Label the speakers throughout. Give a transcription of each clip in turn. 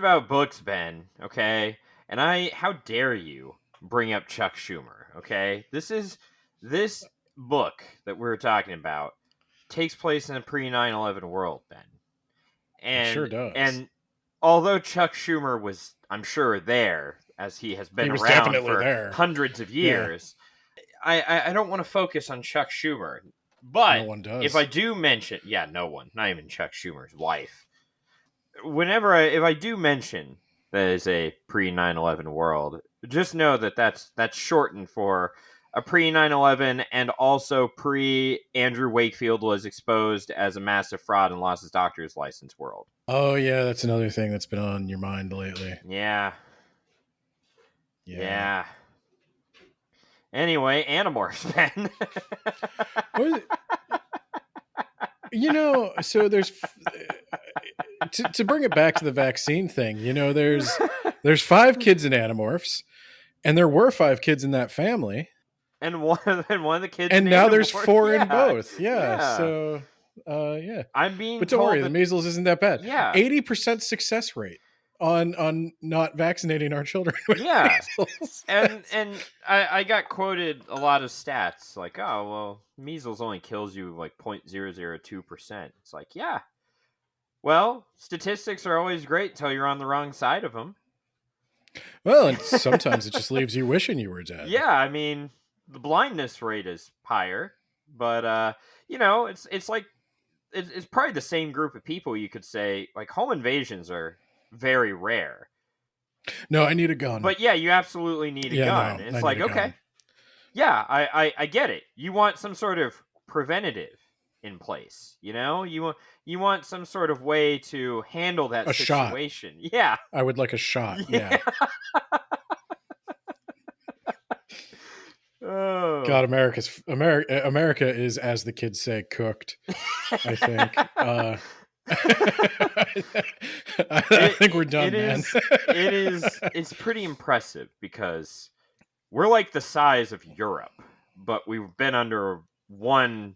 Speaker 1: about books, Ben, okay? And how dare you bring up Chuck Schumer, okay? This book that we're talking about takes place in a pre 9/11 world, Ben.
Speaker 2: It sure
Speaker 1: And
Speaker 2: does.
Speaker 1: and although Chuck Schumer was, I'm sure, there, as he has been
Speaker 2: He was
Speaker 1: around
Speaker 2: definitely
Speaker 1: for
Speaker 2: there.
Speaker 1: hundreds of
Speaker 2: Yeah.
Speaker 1: years, I don't want to focus on Chuck Schumer.
Speaker 2: No
Speaker 1: But
Speaker 2: one does.
Speaker 1: if I do mention, yeah, no one, not even Chuck Schumer's wife. If I do mention that it's a pre 9/11 world, just know that that's shortened for a pre 9/11 and also pre Andrew Wakefield was exposed as a massive fraud and lost his doctor's license world.
Speaker 2: Oh yeah, that's another thing that's been on your mind lately.
Speaker 1: Yeah.
Speaker 2: Yeah.
Speaker 1: Anyway, Animorphs, Ben.
Speaker 2: So there's to bring it back to the vaccine thing. There's 5 kids in Animorphs, and there were 5 kids in that family,
Speaker 1: and one of the kids.
Speaker 2: And now there's
Speaker 1: Animorphs.
Speaker 2: 4 in both. Yeah. So, yeah.
Speaker 1: I'm being
Speaker 2: But don't
Speaker 1: told
Speaker 2: worry, the measles isn't that bad.
Speaker 1: Yeah.
Speaker 2: 80% success rate on not vaccinating our children with measles.
Speaker 1: And I got quoted a lot of stats like, oh, well, measles only kills you like 0.002%. It's like, yeah. Well, statistics are always great until you're on the wrong side of them.
Speaker 2: Well, and sometimes it just leaves you wishing you were dead.
Speaker 1: Yeah, I mean, the blindness rate is higher, but it's like it's probably the same group of people. You could say like home invasions are very rare.
Speaker 2: No, I need a gun.
Speaker 1: But yeah, you absolutely need a gun.
Speaker 2: No,
Speaker 1: it's like, okay, yeah, I get it. You want some sort of preventative in place. You want some sort of way to handle that situation.
Speaker 2: Shot.
Speaker 1: Yeah,
Speaker 2: I would like a shot. Yeah.
Speaker 1: Oh.
Speaker 2: God, America is, as the kids say, cooked. I think. I think we're done, man.
Speaker 1: It's pretty impressive because we're like the size of Europe, but we've been under one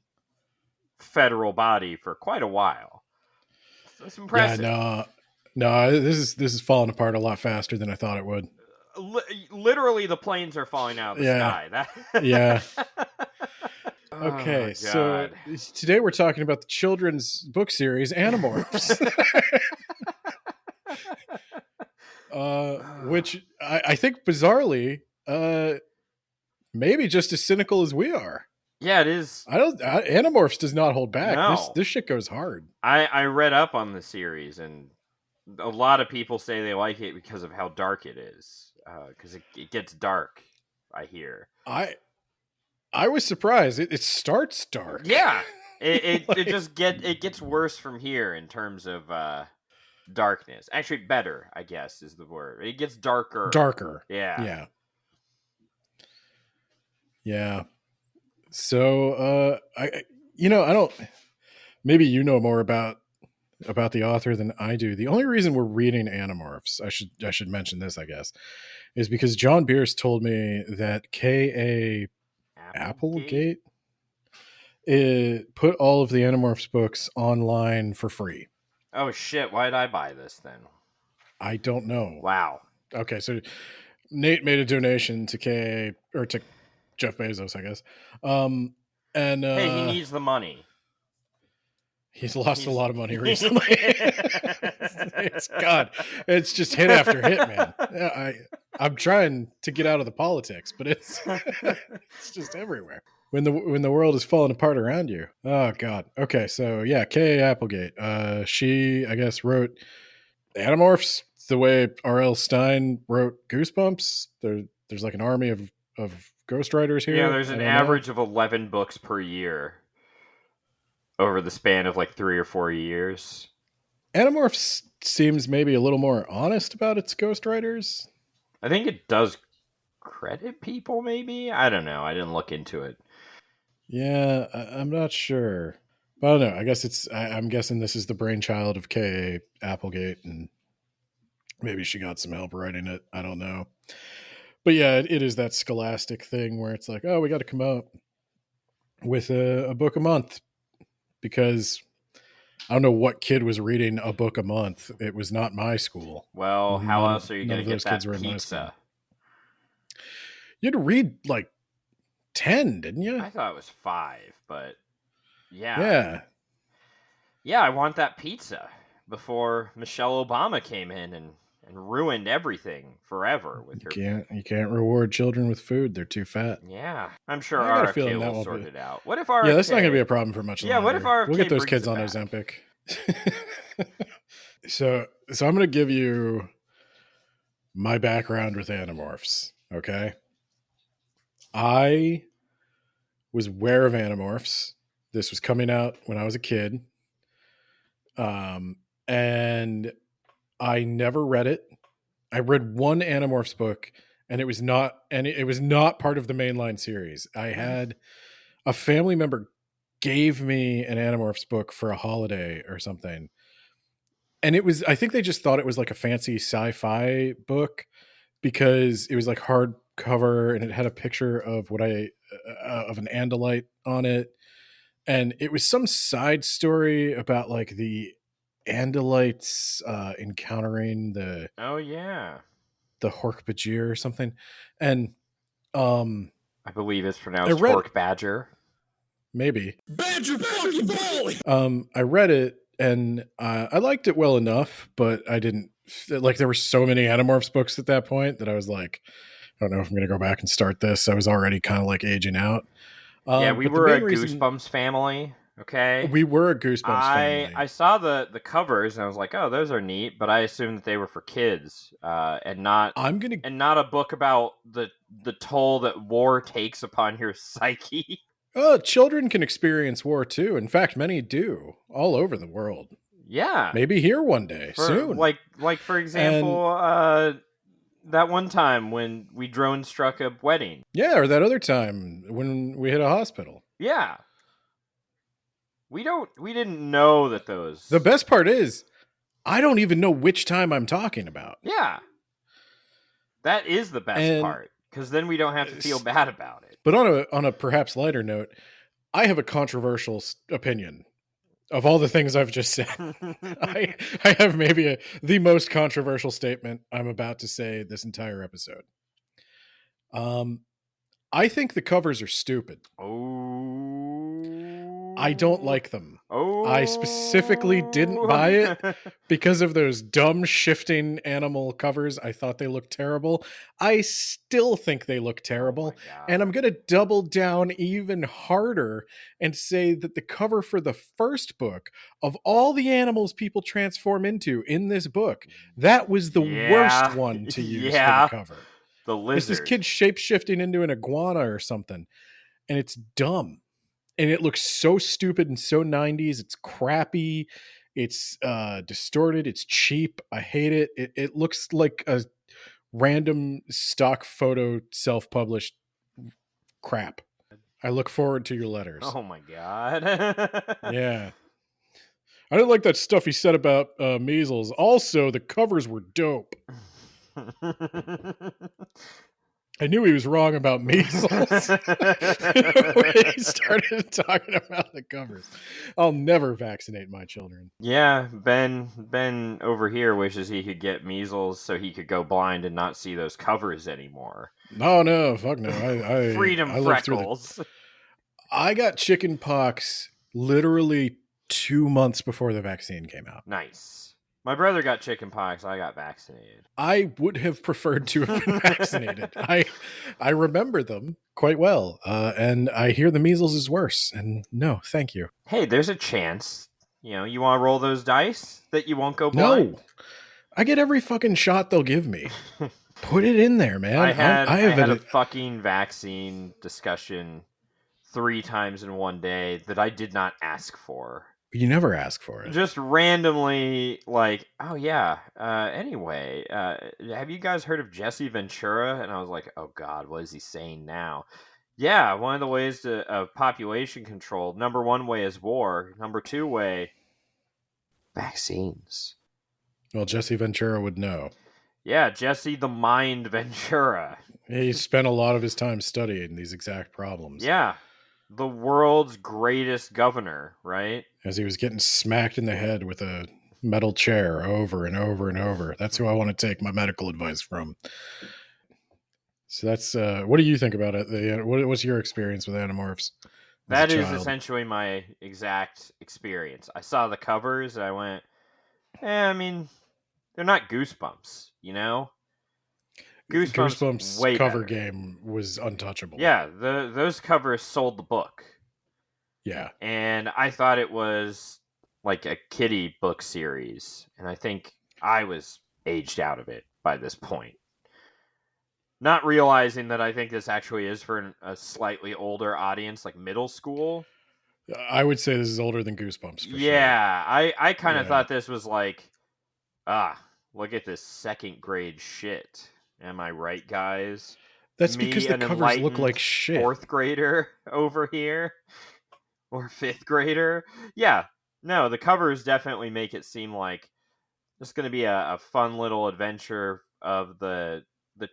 Speaker 1: federal body for quite a while. So it's impressive.
Speaker 2: Yeah, no, this is falling apart a lot faster than I thought it would.
Speaker 1: Literally, the planes are falling out of the sky.
Speaker 2: Yeah. Okay, so today we're talking about the children's book series Animorphs, which I think bizarrely, maybe just as cynical as we are.
Speaker 1: Yeah, it is.
Speaker 2: Animorphs does not hold back.
Speaker 1: No.
Speaker 2: This shit goes hard.
Speaker 1: I read up on the series, and a lot of people say they like it because of how dark it is. Because it gets dark, I hear.
Speaker 2: I was surprised. It starts dark.
Speaker 1: Yeah, it gets worse from here in terms of darkness. Actually, better, I guess, is the word. It gets darker.
Speaker 2: Darker.
Speaker 1: Yeah.
Speaker 2: Yeah. So I don't. Maybe you know more about the author than I do. The only reason we're reading Animorphs, I should mention this, I guess, is because John Bierce told me that K A Applegate put all of the Animorphs books online for free.
Speaker 1: Oh shit! Why did I buy this then?
Speaker 2: I don't know.
Speaker 1: Wow.
Speaker 2: Okay, so Nate made a donation to to Jeff Bezos, I guess. And
Speaker 1: hey, he needs the money.
Speaker 2: He's lost a lot of money recently. It's just hit after hit, man. I'm trying to get out of the politics, but it's just everywhere. When the world is falling apart around you. Oh God. Okay, so yeah, K A Applegate. She, I guess, wrote Animorphs the way R.L. Stine wrote Goosebumps. There's like an army of ghostwriters here.
Speaker 1: Yeah, there's an average of 11 books per year over the span of like 3 or 4 years.
Speaker 2: Animorphs seems maybe a little more honest about its ghostwriters.
Speaker 1: I think it does credit people, maybe? I don't know. I didn't look into it.
Speaker 2: Yeah, I'm not sure. But I don't know. I guess I'm guessing this is the brainchild of K A Applegate, and maybe she got some help writing it. I don't know. But yeah, it is that scholastic thing where it's like, oh, we got to come out with a book a month because I don't know what kid was reading a book a month. It was not my school.
Speaker 1: Well, how else are you
Speaker 2: None
Speaker 1: going
Speaker 2: of
Speaker 1: to get
Speaker 2: those kids
Speaker 1: that
Speaker 2: were in my school.
Speaker 1: pizza?
Speaker 2: You had to read like 10, didn't you?
Speaker 1: I thought it was 5, but yeah.
Speaker 2: Yeah.
Speaker 1: Yeah, I want that pizza before Michelle Obama came in and ruined everything forever with her.
Speaker 2: You can't reward children with food. They're too fat.
Speaker 1: Yeah, I'm sure
Speaker 2: I got a
Speaker 1: RFK
Speaker 2: feeling that
Speaker 1: will
Speaker 2: won't
Speaker 1: sort
Speaker 2: be.
Speaker 1: it out. What if RFK?
Speaker 2: Yeah, that's not going to be a problem for much longer.
Speaker 1: Yeah, what if RFK
Speaker 2: We'll get those
Speaker 1: brings
Speaker 2: kids
Speaker 1: it
Speaker 2: on
Speaker 1: back?
Speaker 2: Ozempic. So I'm going to give you my background with Animorphs. Okay. I was aware of Animorphs. This was coming out when I was a kid. And I never read it. I read one Animorphs book, and it was not part of the mainline series. I had a family member gave me an Animorphs book for a holiday or something. And I think they just thought it was like a fancy sci-fi book because it was like hardcover and it had a picture of of an Andalite on it. And it was some side story about like the Andalites encountering the Hork-Bajir or something. And
Speaker 1: I believe it's pronounced Hork Badger.
Speaker 2: Maybe. Badger fucking Bolly! I read it and I liked it well enough, but I didn't like there were so many Animorphs books at that point that I was like, I don't know if I'm gonna go back and start this. I was already kind of like aging out.
Speaker 1: Yeah, we were a Goosebumps family. Okay,
Speaker 2: we were a Goosebumps family.
Speaker 1: I saw the covers and I was like, oh, those are neat, but I assumed that they were for kids, and not a book about the toll that war takes upon your psyche.
Speaker 2: Children can experience war too. In fact, many do all over the world.
Speaker 1: Yeah,
Speaker 2: maybe here one day soon.
Speaker 1: Like for example, that one time when we drone struck a wedding.
Speaker 2: Yeah, or that other time when we hit a hospital.
Speaker 1: Yeah. We didn't know that those.
Speaker 2: The best part is, I don't even know which time I'm talking about.
Speaker 1: Yeah. That is the best part, because then we don't have to feel bad about it.
Speaker 2: But on a perhaps lighter note, I have a controversial opinion of all the things I've just said. I have maybe the most controversial statement I'm about to say this entire episode. I think the covers are stupid. I don't like them. I specifically didn't buy it because of those dumb shifting animal covers. I thought they looked terrible. I still think they look terrible. And I'm going to double down even harder and say that the cover for the first book of all the animals people transform into in this book, that was the worst one to use for the cover.
Speaker 1: The lizard.
Speaker 2: It's this kid shape-shifting into an iguana or something. And it's dumb. And it looks so stupid and so 90s. It's crappy. It's distorted. It's cheap. I hate it. It looks like a random stock photo self-published crap. I look forward to your letters.
Speaker 1: Oh my God.
Speaker 2: Yeah. I didn't like that stuff he said about measles. Also, the covers were dope. I knew he was wrong about measles when he started talking about the covers. I'll never vaccinate my children.
Speaker 1: Yeah, Ben over here wishes he could get measles so he could go blind and not see those covers anymore.
Speaker 2: No, fuck no. I
Speaker 1: Freedom freckles.
Speaker 2: I got chicken pox literally 2 months before the vaccine came out.
Speaker 1: Nice. My brother got chicken pox. I got vaccinated.
Speaker 2: I would have preferred to have been vaccinated. I remember them quite well. And I hear the measles is worse. And no, thank you.
Speaker 1: Hey, there's a chance. You want to roll those dice that you won't go blind?
Speaker 2: No. I get every fucking shot they'll give me. Put it in there, man.
Speaker 1: I had a fucking vaccine discussion 3 times in one day that I did not ask for.
Speaker 2: You never ask for it.
Speaker 1: Just randomly, like, oh yeah. Anyway, have you guys heard of Jesse Ventura? And I was like, oh God, what is he saying now? Yeah, one of the ways of population control. Number 1 way is war. Number 2 way, vaccines.
Speaker 2: Well, Jesse Ventura would know.
Speaker 1: Yeah, Jesse the Mind Ventura.
Speaker 2: He spent a lot of his time studying these exact problems.
Speaker 1: Yeah. the world's greatest governor, right?
Speaker 2: As he was getting smacked in the head with a metal chair over and over and over. That's who I want to take my medical advice from. So that's what do you think about it? What's your experience with Animorphs as a
Speaker 1: That is
Speaker 2: child?
Speaker 1: essentially my exact experience. I saw the covers and I went, I mean, they're not Goosebumps, you know? Goosebumps
Speaker 2: Goosebumps
Speaker 1: way
Speaker 2: cover
Speaker 1: better.
Speaker 2: game was untouchable.
Speaker 1: Yeah, those covers sold the book.
Speaker 2: Yeah.
Speaker 1: And I thought it was like a kiddie book series. And I think I was aged out of it by this point. Not realizing that I think this actually is for a slightly older audience, like middle school.
Speaker 2: I would say this is older than Goosebumps for sure.
Speaker 1: Yeah, I kind of
Speaker 2: Yeah.
Speaker 1: thought this was like, look at this second grade shit. Am I right, guys?
Speaker 2: That's because
Speaker 1: Me,
Speaker 2: the
Speaker 1: an
Speaker 2: covers look like
Speaker 1: enlightened
Speaker 2: shit.
Speaker 1: fourth grader over here, or fifth grader. Yeah, no, the covers definitely make it seem like this is going to be a fun little adventure of the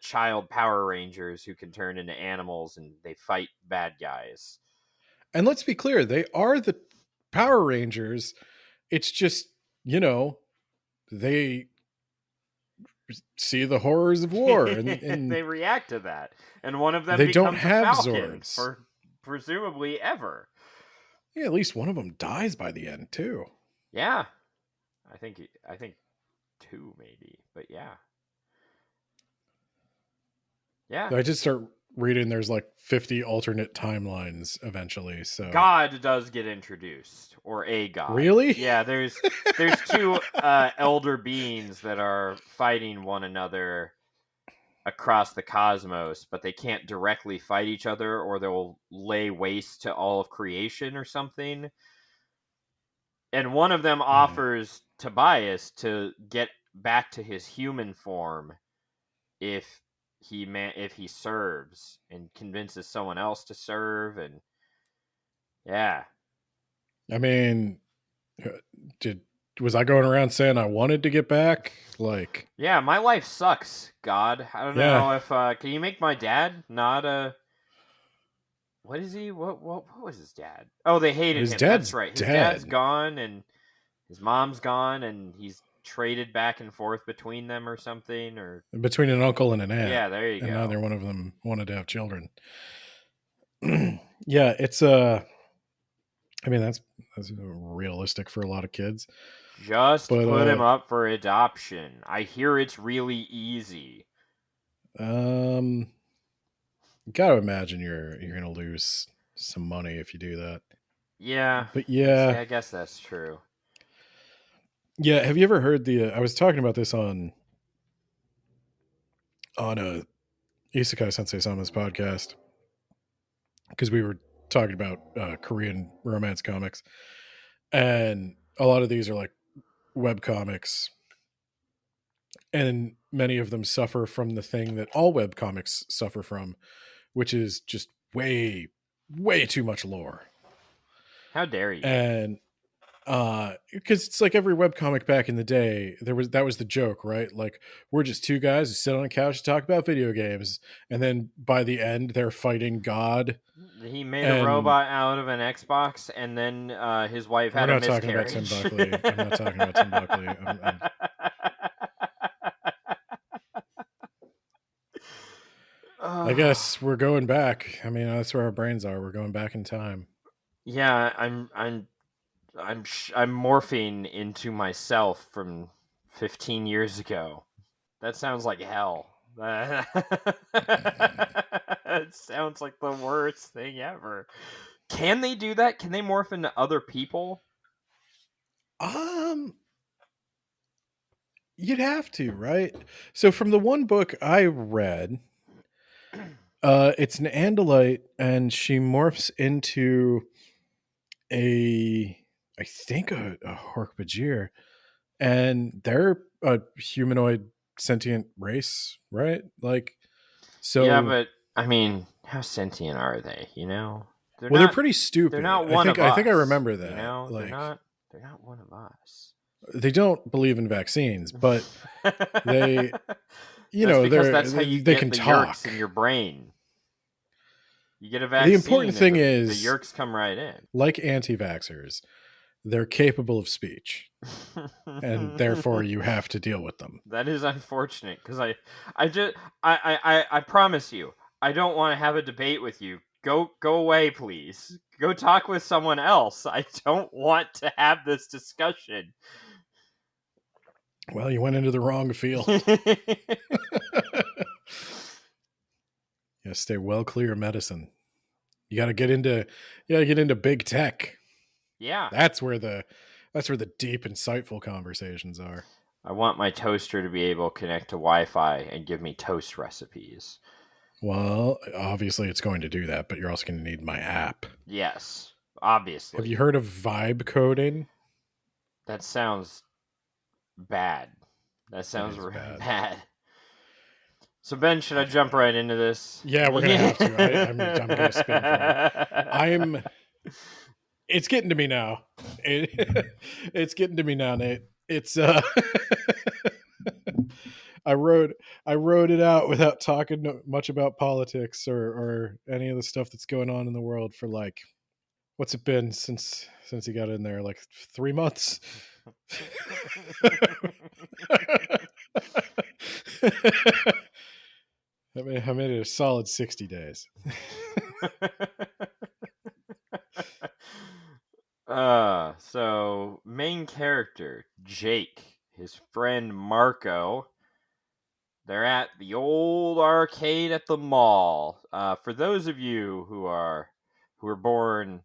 Speaker 1: child Power Rangers who can turn into animals and they fight bad guys.
Speaker 2: And let's be clear, they are the Power Rangers. It's just, you know, they see the horrors of war and
Speaker 1: They react to that, and one of them
Speaker 2: they don't
Speaker 1: becomes a
Speaker 2: have
Speaker 1: Falcon
Speaker 2: Zords.
Speaker 1: for presumably ever.
Speaker 2: Yeah, at least one of them dies by the end too.
Speaker 1: Yeah, I think two maybe, but yeah, yeah.
Speaker 2: I did start reading there's like 50 alternate timelines eventually. So
Speaker 1: God does get introduced, or a god.
Speaker 2: really?
Speaker 1: Yeah, there's two elder beings that are fighting one another across the cosmos, but they can't directly fight each other, or they'll lay waste to all of creation or something. And one of them offers Tobias to get back to his human form if if he serves, and convinces someone else to serve. And yeah,
Speaker 2: I mean, did was I going around saying I wanted to get back? Like,
Speaker 1: yeah, my life sucks, God. I don't
Speaker 2: yeah,
Speaker 1: know if can you make my dad not a what is he? What was his dad? Oh, they hated
Speaker 2: his
Speaker 1: him. That's
Speaker 2: dad's
Speaker 1: right. His dad's
Speaker 2: dead.
Speaker 1: gone and his mom's gone, and he's traded back and forth between them or something. Or
Speaker 2: Between an uncle and an aunt,
Speaker 1: yeah, there you
Speaker 2: and
Speaker 1: go.
Speaker 2: neither one of them wanted to have children. Yeah, it's I mean that's realistic for a lot of kids,
Speaker 1: Just
Speaker 2: but
Speaker 1: put him up for adoption. I hear it's really easy.
Speaker 2: you gotta imagine you're gonna lose some money if you do that.
Speaker 1: Yeah,
Speaker 2: But
Speaker 1: see,
Speaker 2: yeah,
Speaker 1: I guess that's true.
Speaker 2: yeah. Have you ever heard the? I was talking about this on a Isekai Sensei Sama's podcast because we were talking about Korean romance comics, and a lot of these are like web comics, and many of them suffer from the thing that all web comics suffer from, which is just way too much lore.
Speaker 1: How dare you?
Speaker 2: And because it's like every webcomic back in the day, that was the joke, right? Like, we're just two guys who sit on a couch to talk about video games, and then by the end they're fighting God.
Speaker 1: He made a
Speaker 2: And
Speaker 1: robot out of an Xbox, and then his wife
Speaker 2: we're
Speaker 1: had a
Speaker 2: not talking about Tim
Speaker 1: miscarriage.
Speaker 2: Buckley. I'm not talking about Tim Buckley. I guess we're going back. I mean, that's where our brains are. We're going back in time.
Speaker 1: Yeah, I'm morphing into myself from 15 years ago. That sounds like hell. It sounds like the worst thing ever. Can they do that? Can they morph into other people?
Speaker 2: Um, you'd have to, right? So from the one book I read, it's an Andalite, and she morphs into I think a Hork-Bajir, and they're a humanoid sentient race, right? Like,
Speaker 1: Yeah,
Speaker 2: so
Speaker 1: but I mean, how sentient are they? You know, they're
Speaker 2: well, they're
Speaker 1: not.
Speaker 2: pretty
Speaker 1: They're
Speaker 2: stupid.
Speaker 1: not one of
Speaker 2: I think I
Speaker 1: us.
Speaker 2: remember
Speaker 1: You
Speaker 2: that.
Speaker 1: know, they're
Speaker 2: Like,
Speaker 1: not. They're not one of us.
Speaker 2: they don't believe in vaccines, but they,
Speaker 1: That's because
Speaker 2: they're
Speaker 1: that's how you
Speaker 2: they
Speaker 1: get
Speaker 2: can
Speaker 1: the yerks
Speaker 2: talk.
Speaker 1: in your brain. You get a
Speaker 2: The important
Speaker 1: vaccine, and
Speaker 2: thing
Speaker 1: the
Speaker 2: is,
Speaker 1: yerks come right in.
Speaker 2: like anti-vaxxers, they're capable of speech, and therefore you have to deal with them.
Speaker 1: That is unfortunate because I promise you, I don't want to have a debate with you. Go away, please. Go talk with someone else. I don't want to have this discussion.
Speaker 2: Well, you went into the wrong field. You stay well clear of medicine. You got to get into big tech.
Speaker 1: Yeah.
Speaker 2: That's where the deep, insightful conversations are.
Speaker 1: I want my toaster to be able to connect to Wi-Fi and give me toast recipes.
Speaker 2: Well, obviously it's going to do that, but you're also going to need my app.
Speaker 1: Yes, obviously.
Speaker 2: Have you heard of vibe coding?
Speaker 1: That sounds bad. That sounds really bad. So Ben, should I jump right into this?
Speaker 2: Yeah, we're gonna have to. I'm gonna spin for it. It's getting to me now. It's getting to me now, Nate. It's I wrote it out without talking much about politics or any of the stuff that's going on in the world for like, what's it been since he got in there? Like 3 months. I made it a solid 60 days.
Speaker 1: So main character Jake, his friend Marco, they're at the old arcade at the mall. For those of you who were born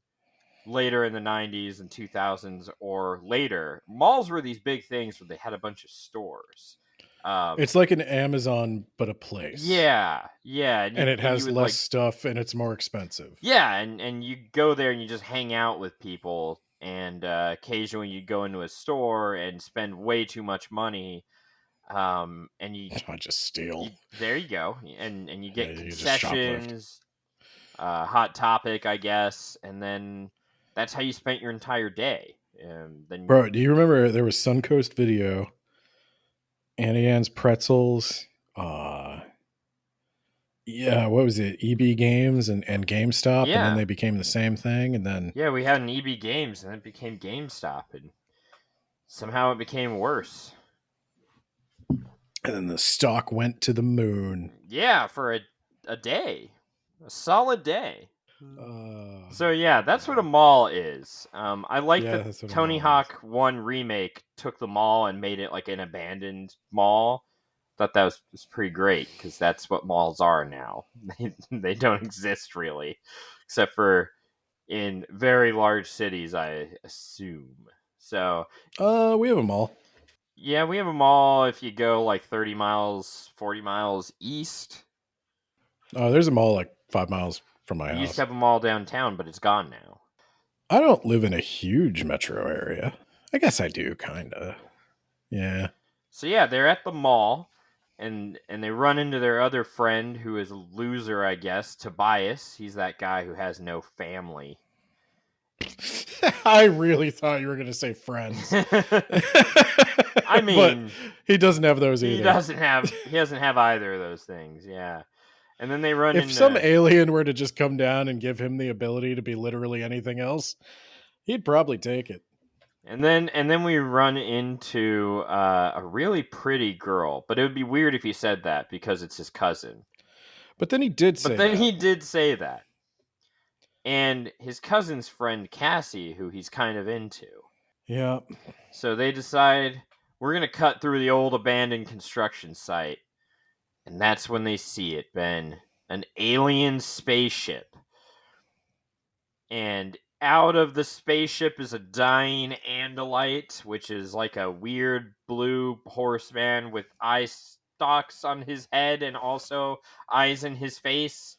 Speaker 1: later in the 90s and 2000s or later, malls were these big things where they had a bunch of stores.
Speaker 2: It's like an Amazon, but a place.
Speaker 1: Yeah.
Speaker 2: And it has less stuff, and it's more expensive.
Speaker 1: Yeah, and you go there and you just hang out with people, and occasionally you go into a store and spend way too much money, and you
Speaker 2: I just steal.
Speaker 1: There you go, and you get concessions, Hot Topic, I guess, and then that's how you spent your entire day. And then,
Speaker 2: bro, do you remember there was Suncoast Video, Annie Ann's Pretzels, yeah, what was it? EB Games and GameStop, and then they became the same thing, and then
Speaker 1: we had an EB Games, and then it became GameStop, and somehow it became worse.
Speaker 2: And then the stock went to the moon.
Speaker 1: Yeah, for a day, a solid day. So yeah, that's what a mall is. I like that Tony Hawk 1 Remake took the mall and made it like an abandoned mall. Thought that was pretty great because that's what malls are now. They don't exist really, except for in very large cities, I assume. So
Speaker 2: we have a mall.
Speaker 1: Yeah, we have a mall if you go like 30 miles, 40 miles east.
Speaker 2: Oh, there's a mall like 5 miles from my house.
Speaker 1: We used to have a mall downtown, but it's gone now.
Speaker 2: I don't live in a huge metro area. I guess I do, kind of. Yeah.
Speaker 1: So yeah, they're at the mall, and they run into their other friend who is a loser, I guess, Tobias. He's that guy who has no family.
Speaker 2: I really thought you were going to say friends.
Speaker 1: I mean,
Speaker 2: but he doesn't have those either.
Speaker 1: He doesn't have either of those things. Yeah. And then they run into...
Speaker 2: If some alien were to just come down and give him the ability to be literally anything else, he'd probably take it.
Speaker 1: And then we run into a really pretty girl, but it would be weird if he said that because it's his cousin.
Speaker 2: But then he did say that.
Speaker 1: He did say that. And his cousin's friend Cassie, who he's kind of into.
Speaker 2: Yeah.
Speaker 1: So they decide, we're going to cut through the old abandoned construction site. And that's when they see it, Ben. An alien spaceship. And out of the spaceship is a dying Andalite, which is like a weird blue horseman with eye stalks on his head and also eyes in his face.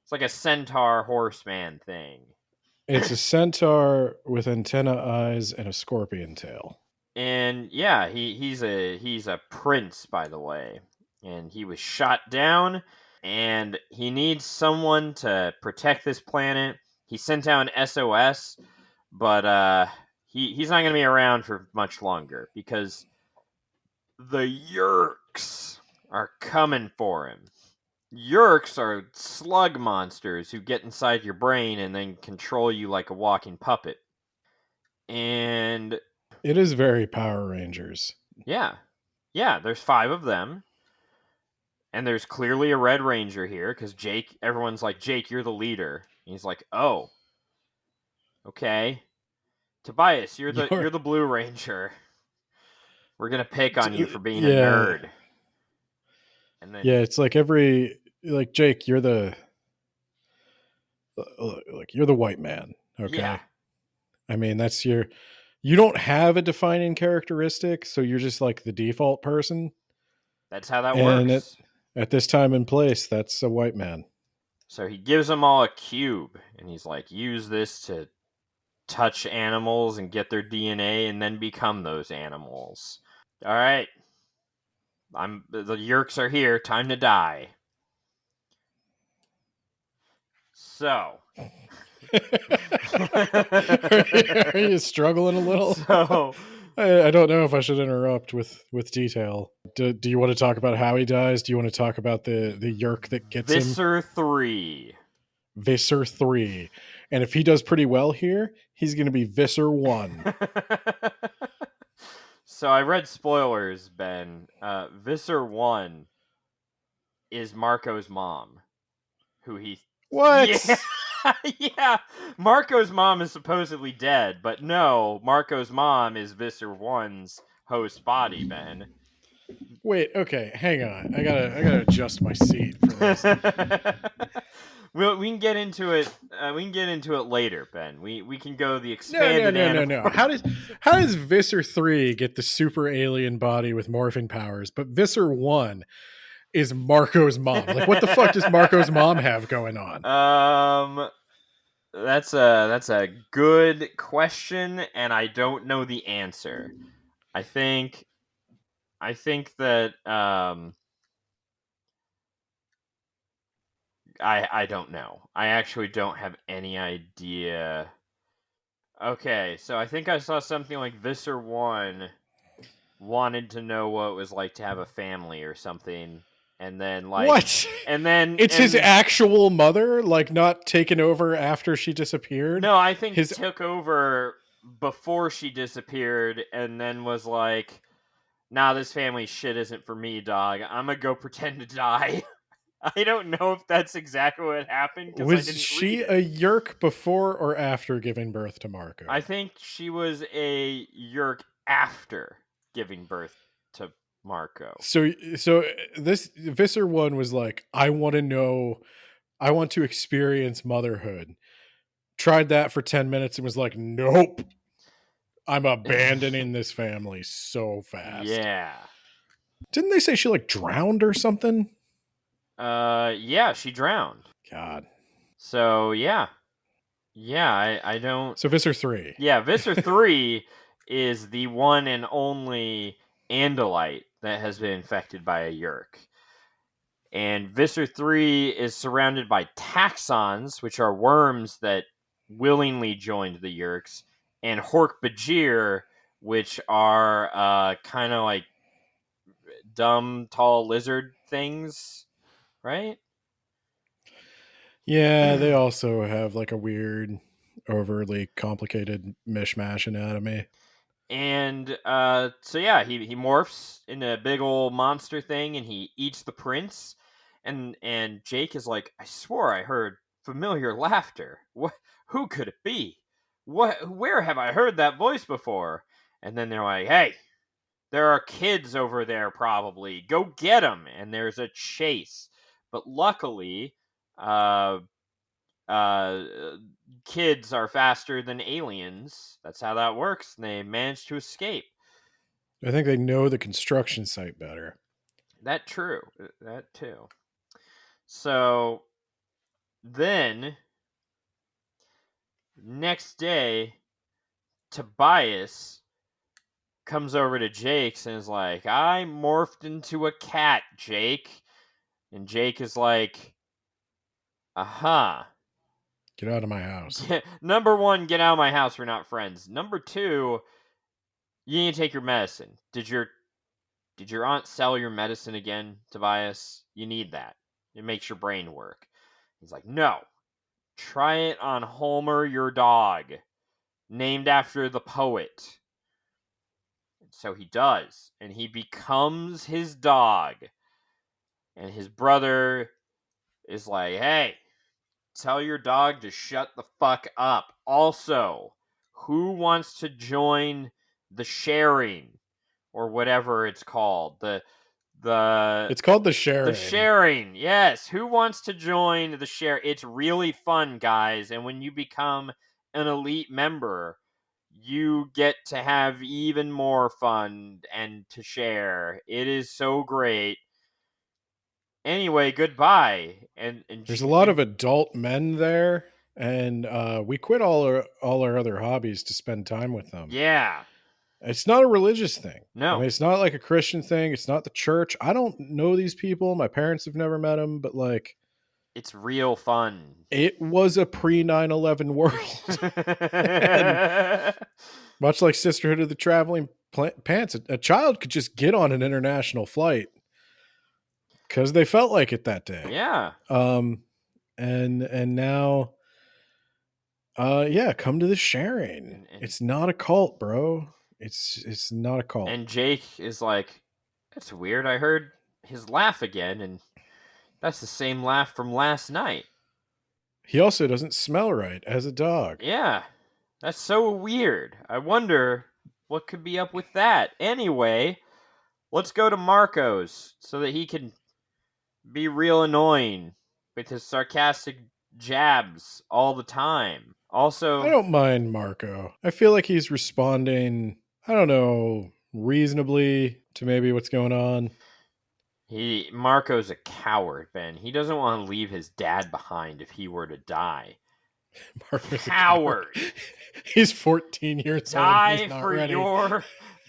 Speaker 1: It's like a centaur horseman thing.
Speaker 2: It's a centaur with antenna eyes and a scorpion tail.
Speaker 1: And yeah, he's a prince, by the way. And he was shot down, and he needs someone to protect this planet. He sent out an SOS, but he's not going to be around for much longer because the Yerks are coming for him. Yeerks are slug monsters who get inside your brain and then control you like a walking puppet. And
Speaker 2: It is very Power Rangers.
Speaker 1: yeah, there's 5 of them. And there's clearly a Red Ranger here because Jake, everyone's like, Jake, you're the leader. And he's like, oh, okay. Tobias, you're the Blue Ranger. We're gonna pick on you for being a nerd. And then
Speaker 2: it's like Jake, you're the white man. Okay.
Speaker 1: Yeah.
Speaker 2: I mean, you don't have a defining characteristic, so you're just like the default person.
Speaker 1: That's how that works.
Speaker 2: At this time and place, that's a white man.
Speaker 1: So he gives them all a cube, and he's like, use this to touch animals and get their DNA and then become those animals. All right. The Yeerks are here. Time to die. So.
Speaker 2: Are you struggling a little?
Speaker 1: So.
Speaker 2: I don't know if I should interrupt with detail. Do you want to talk about how he dies? Do you want to talk about the Yeerk that gets
Speaker 1: Visser
Speaker 2: him?
Speaker 1: 3.
Speaker 2: Visser 3. And if he does pretty well here, he's going to be Visser 1.
Speaker 1: So I read spoilers, Ben. Visser 1 is Marco's mom. Who he...
Speaker 2: What?
Speaker 1: Yeah. Yeah, Marco's mom is supposedly dead, but no, Marco's mom is Visser 1's host body, Ben.
Speaker 2: Wait, okay, hang on. I gotta adjust my seat for this.
Speaker 1: we can get into it. We can get into it later, Ben. We can go the expanded.
Speaker 2: No. How does Visser 3 get the super alien body with morphing powers, but Visser 1 is Marco's mom? Like, what the fuck does Marco's mom have going on?
Speaker 1: That's a good question, and I don't know the answer. I think that I don't know. I actually don't have any idea. Okay, so I think I saw something like Visser 1 wanted to know what it was like to have a family or something. And then
Speaker 2: what?
Speaker 1: And then
Speaker 2: it's his actual mother, like not taken over after she disappeared.
Speaker 1: No, I think he took over before she disappeared, and then was like, "Nah, this family shit isn't for me, dog. I'm gonna go pretend to die." I don't know if that's exactly what happened.
Speaker 2: Was she a Yeerk before or after giving birth to Marco?
Speaker 1: I think she was a Yeerk after giving birth to Marco.
Speaker 2: So this Visser 1 was like, I want to experience motherhood. Tried that for 10 minutes and was like, nope. I'm abandoning this family so fast.
Speaker 1: Yeah.
Speaker 2: Didn't they say she like drowned or something?
Speaker 1: Yeah, she drowned.
Speaker 2: God.
Speaker 1: So yeah. I don't.
Speaker 2: So Visser 3.
Speaker 1: Yeah, Visser 3 is the one and only Andalite that has been infected by a Yeerk. And Visser 3 is surrounded by taxons, which are worms that willingly joined the Yeerks, and Hork-Bajir, which are kind of like dumb, tall lizard things, right?
Speaker 2: Yeah, they also have like a weird, overly complicated mishmash anatomy.
Speaker 1: And so yeah, he morphs into a big old monster thing, and he eats the prince. And Jake is like, I swore I heard familiar laughter. What? Who could it be? Where have I heard that voice before? And then they're like, hey, there are kids over there probably. Go get them. And there's a chase. But luckily, kids are faster than aliens. That's how that works. And they manage to escape.
Speaker 2: I think they know the construction site better.
Speaker 1: That too. So then next day, Tobias comes over to Jake's and is like, I morphed into a cat, Jake. And Jake is like, aha.
Speaker 2: Get out of my house.
Speaker 1: Number 1, get out of my house. We're not friends. Number 2, you need to take your medicine. Did your aunt sell your medicine again, Tobias? You need that. It makes your brain work. He's like, no, try it on Homer your dog, named after the poet. And so he does, and he becomes his dog. And his brother is like, hey, tell your dog to shut the fuck up. Also, who wants to join the sharing or whatever it's called?
Speaker 2: It's called the
Speaker 1: The
Speaker 2: sharing.
Speaker 1: sharing, yes. Who wants to join the share? It's really fun, guys. And when you become an elite member, you get to have even more fun and to share. It is so great. Anyway, goodbye. And
Speaker 2: There's a lot of adult men there, and we quit all our other hobbies to spend time with them.
Speaker 1: yeah.
Speaker 2: It's not a religious thing.
Speaker 1: No.
Speaker 2: I mean, it's not like a Christian thing. It's not the church. I don't know these people. My parents have never met them, but like,
Speaker 1: It's real fun.
Speaker 2: it was a pre 9/11 world. And much like Sisterhood of the Traveling Pants, a child could just get on an international flight because they felt like it that day.
Speaker 1: Yeah.
Speaker 2: And now, yeah, come to the sharing.
Speaker 1: And-
Speaker 2: It's not a cult, bro. It's not a cult.
Speaker 1: And Jake is like, that's weird. I heard his laugh again, and that's the same laugh from last night.
Speaker 2: He also doesn't smell right as a dog.
Speaker 1: Yeah. That's so weird. I wonder what could be up with that. Anyway, let's go to Marco's so that he can be real annoying with his sarcastic jabs all the time. Also,
Speaker 2: I don't mind Marco. I feel like he's responding, I don't know, reasonably to maybe what's going on.
Speaker 1: Marco's a coward, Ben. He doesn't want to leave his dad behind if he were to die.
Speaker 2: Marco's
Speaker 1: Coward.
Speaker 2: He's 14 years
Speaker 1: Die
Speaker 2: old. He's not
Speaker 1: for
Speaker 2: ready.
Speaker 1: your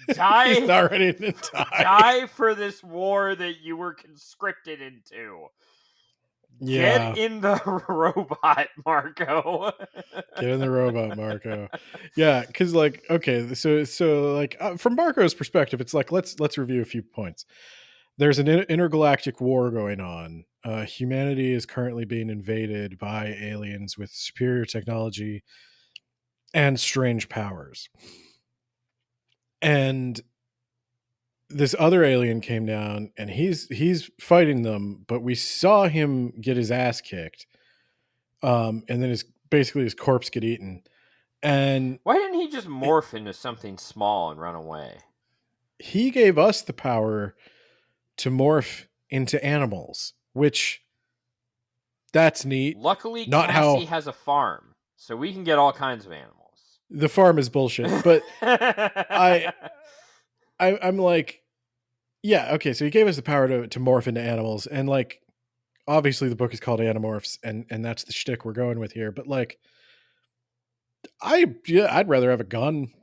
Speaker 1: die.
Speaker 2: He's not ready to die.
Speaker 1: Die for this war that you were conscripted into.
Speaker 2: Yeah.
Speaker 1: Get in the robot, Marco.
Speaker 2: Get in the robot, Marco. Yeah, because like, okay, so like from Marco's perspective, it's like let's review a few points. There's an intergalactic war going on. Humanity is currently being invaded by aliens with superior technology and strange powers. And this other alien came down and he's fighting them, but we saw him get his ass kicked. And then his corpse get eaten. And
Speaker 1: why didn't he just morph into something small and run away?
Speaker 2: He gave us the power to morph into animals, which that's neat.
Speaker 1: Luckily,
Speaker 2: Not
Speaker 1: Cassie
Speaker 2: how
Speaker 1: has a farm, so we can get all kinds of animals.
Speaker 2: the farm is bullshit, but I'm like, yeah, okay. So he gave us the power to morph into animals, and like, obviously the book is called Animorphs, and that's the shtick we're going with here. But like, I'd rather have a gun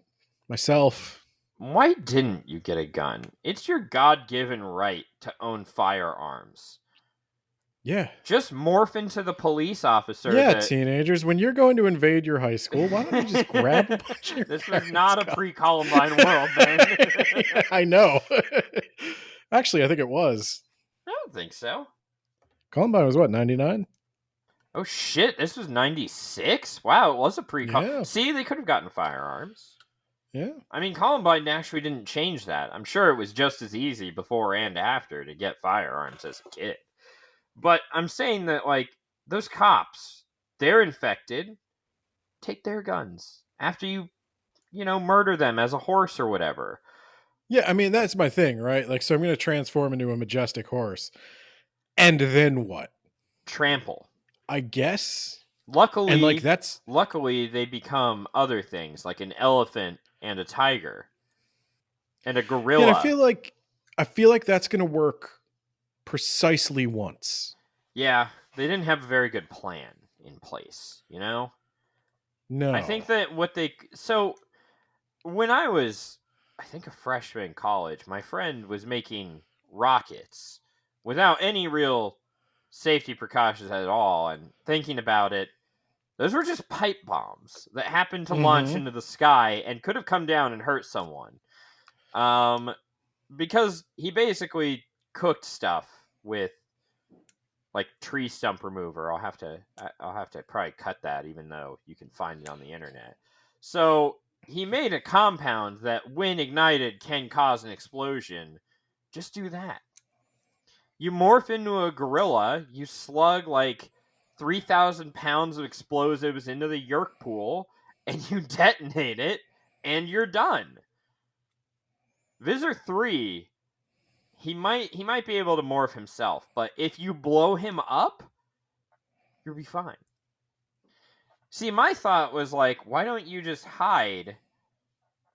Speaker 2: myself.
Speaker 1: Why didn't you get a gun? It's your God-given right to own firearms.
Speaker 2: Yeah.
Speaker 1: Just morph into the police officer.
Speaker 2: Yeah, teenagers, when you're going to invade your high school, why don't you just grab a bunch of your
Speaker 1: This was not a pre-Columbine world, man.
Speaker 2: Yeah, I know. Actually, I think it was.
Speaker 1: I don't think so.
Speaker 2: Columbine was what, 99?
Speaker 1: Oh shit, this was 96? Wow, it was a pre-Columbine.
Speaker 2: Yeah.
Speaker 1: See, they could have gotten firearms.
Speaker 2: Yeah.
Speaker 1: I mean, Columbine actually didn't change that. I'm sure it was just as easy before and after to get firearms as a kid. But I'm saying that, like, those cops, they're infected. Take their guns after you murder them as a horse or whatever.
Speaker 2: Yeah, I mean, that's my thing, right? Like, so I'm going to transform into a majestic horse. And then what?
Speaker 1: Trample.
Speaker 2: I guess.
Speaker 1: Luckily,
Speaker 2: and like
Speaker 1: luckily they become other things, like an elephant and a tiger and a gorilla.
Speaker 2: Yeah, I feel like that's going to work precisely once.
Speaker 1: Yeah, they didn't have a very good plan in place, you know?
Speaker 2: No.
Speaker 1: I think that so when I was, I think, a freshman in college, my friend was making rockets without any real safety precautions at all, and thinking about it, those were just pipe bombs that happened to launch into the sky and could have come down and hurt someone. Because he basically cooked stuff with like tree stump remover. I'll have to probably cut that, even though you can find it on the internet. So he made a compound that, when ignited, can cause an explosion. Just do that. You morph into a gorilla. You slug like 3,000 pounds of explosives into the Yerk pool, and you detonate it, and you're done. Visor 3, he might be able to morph himself, but if you blow him up, you'll be fine. See, my thought was like, why don't you just hide,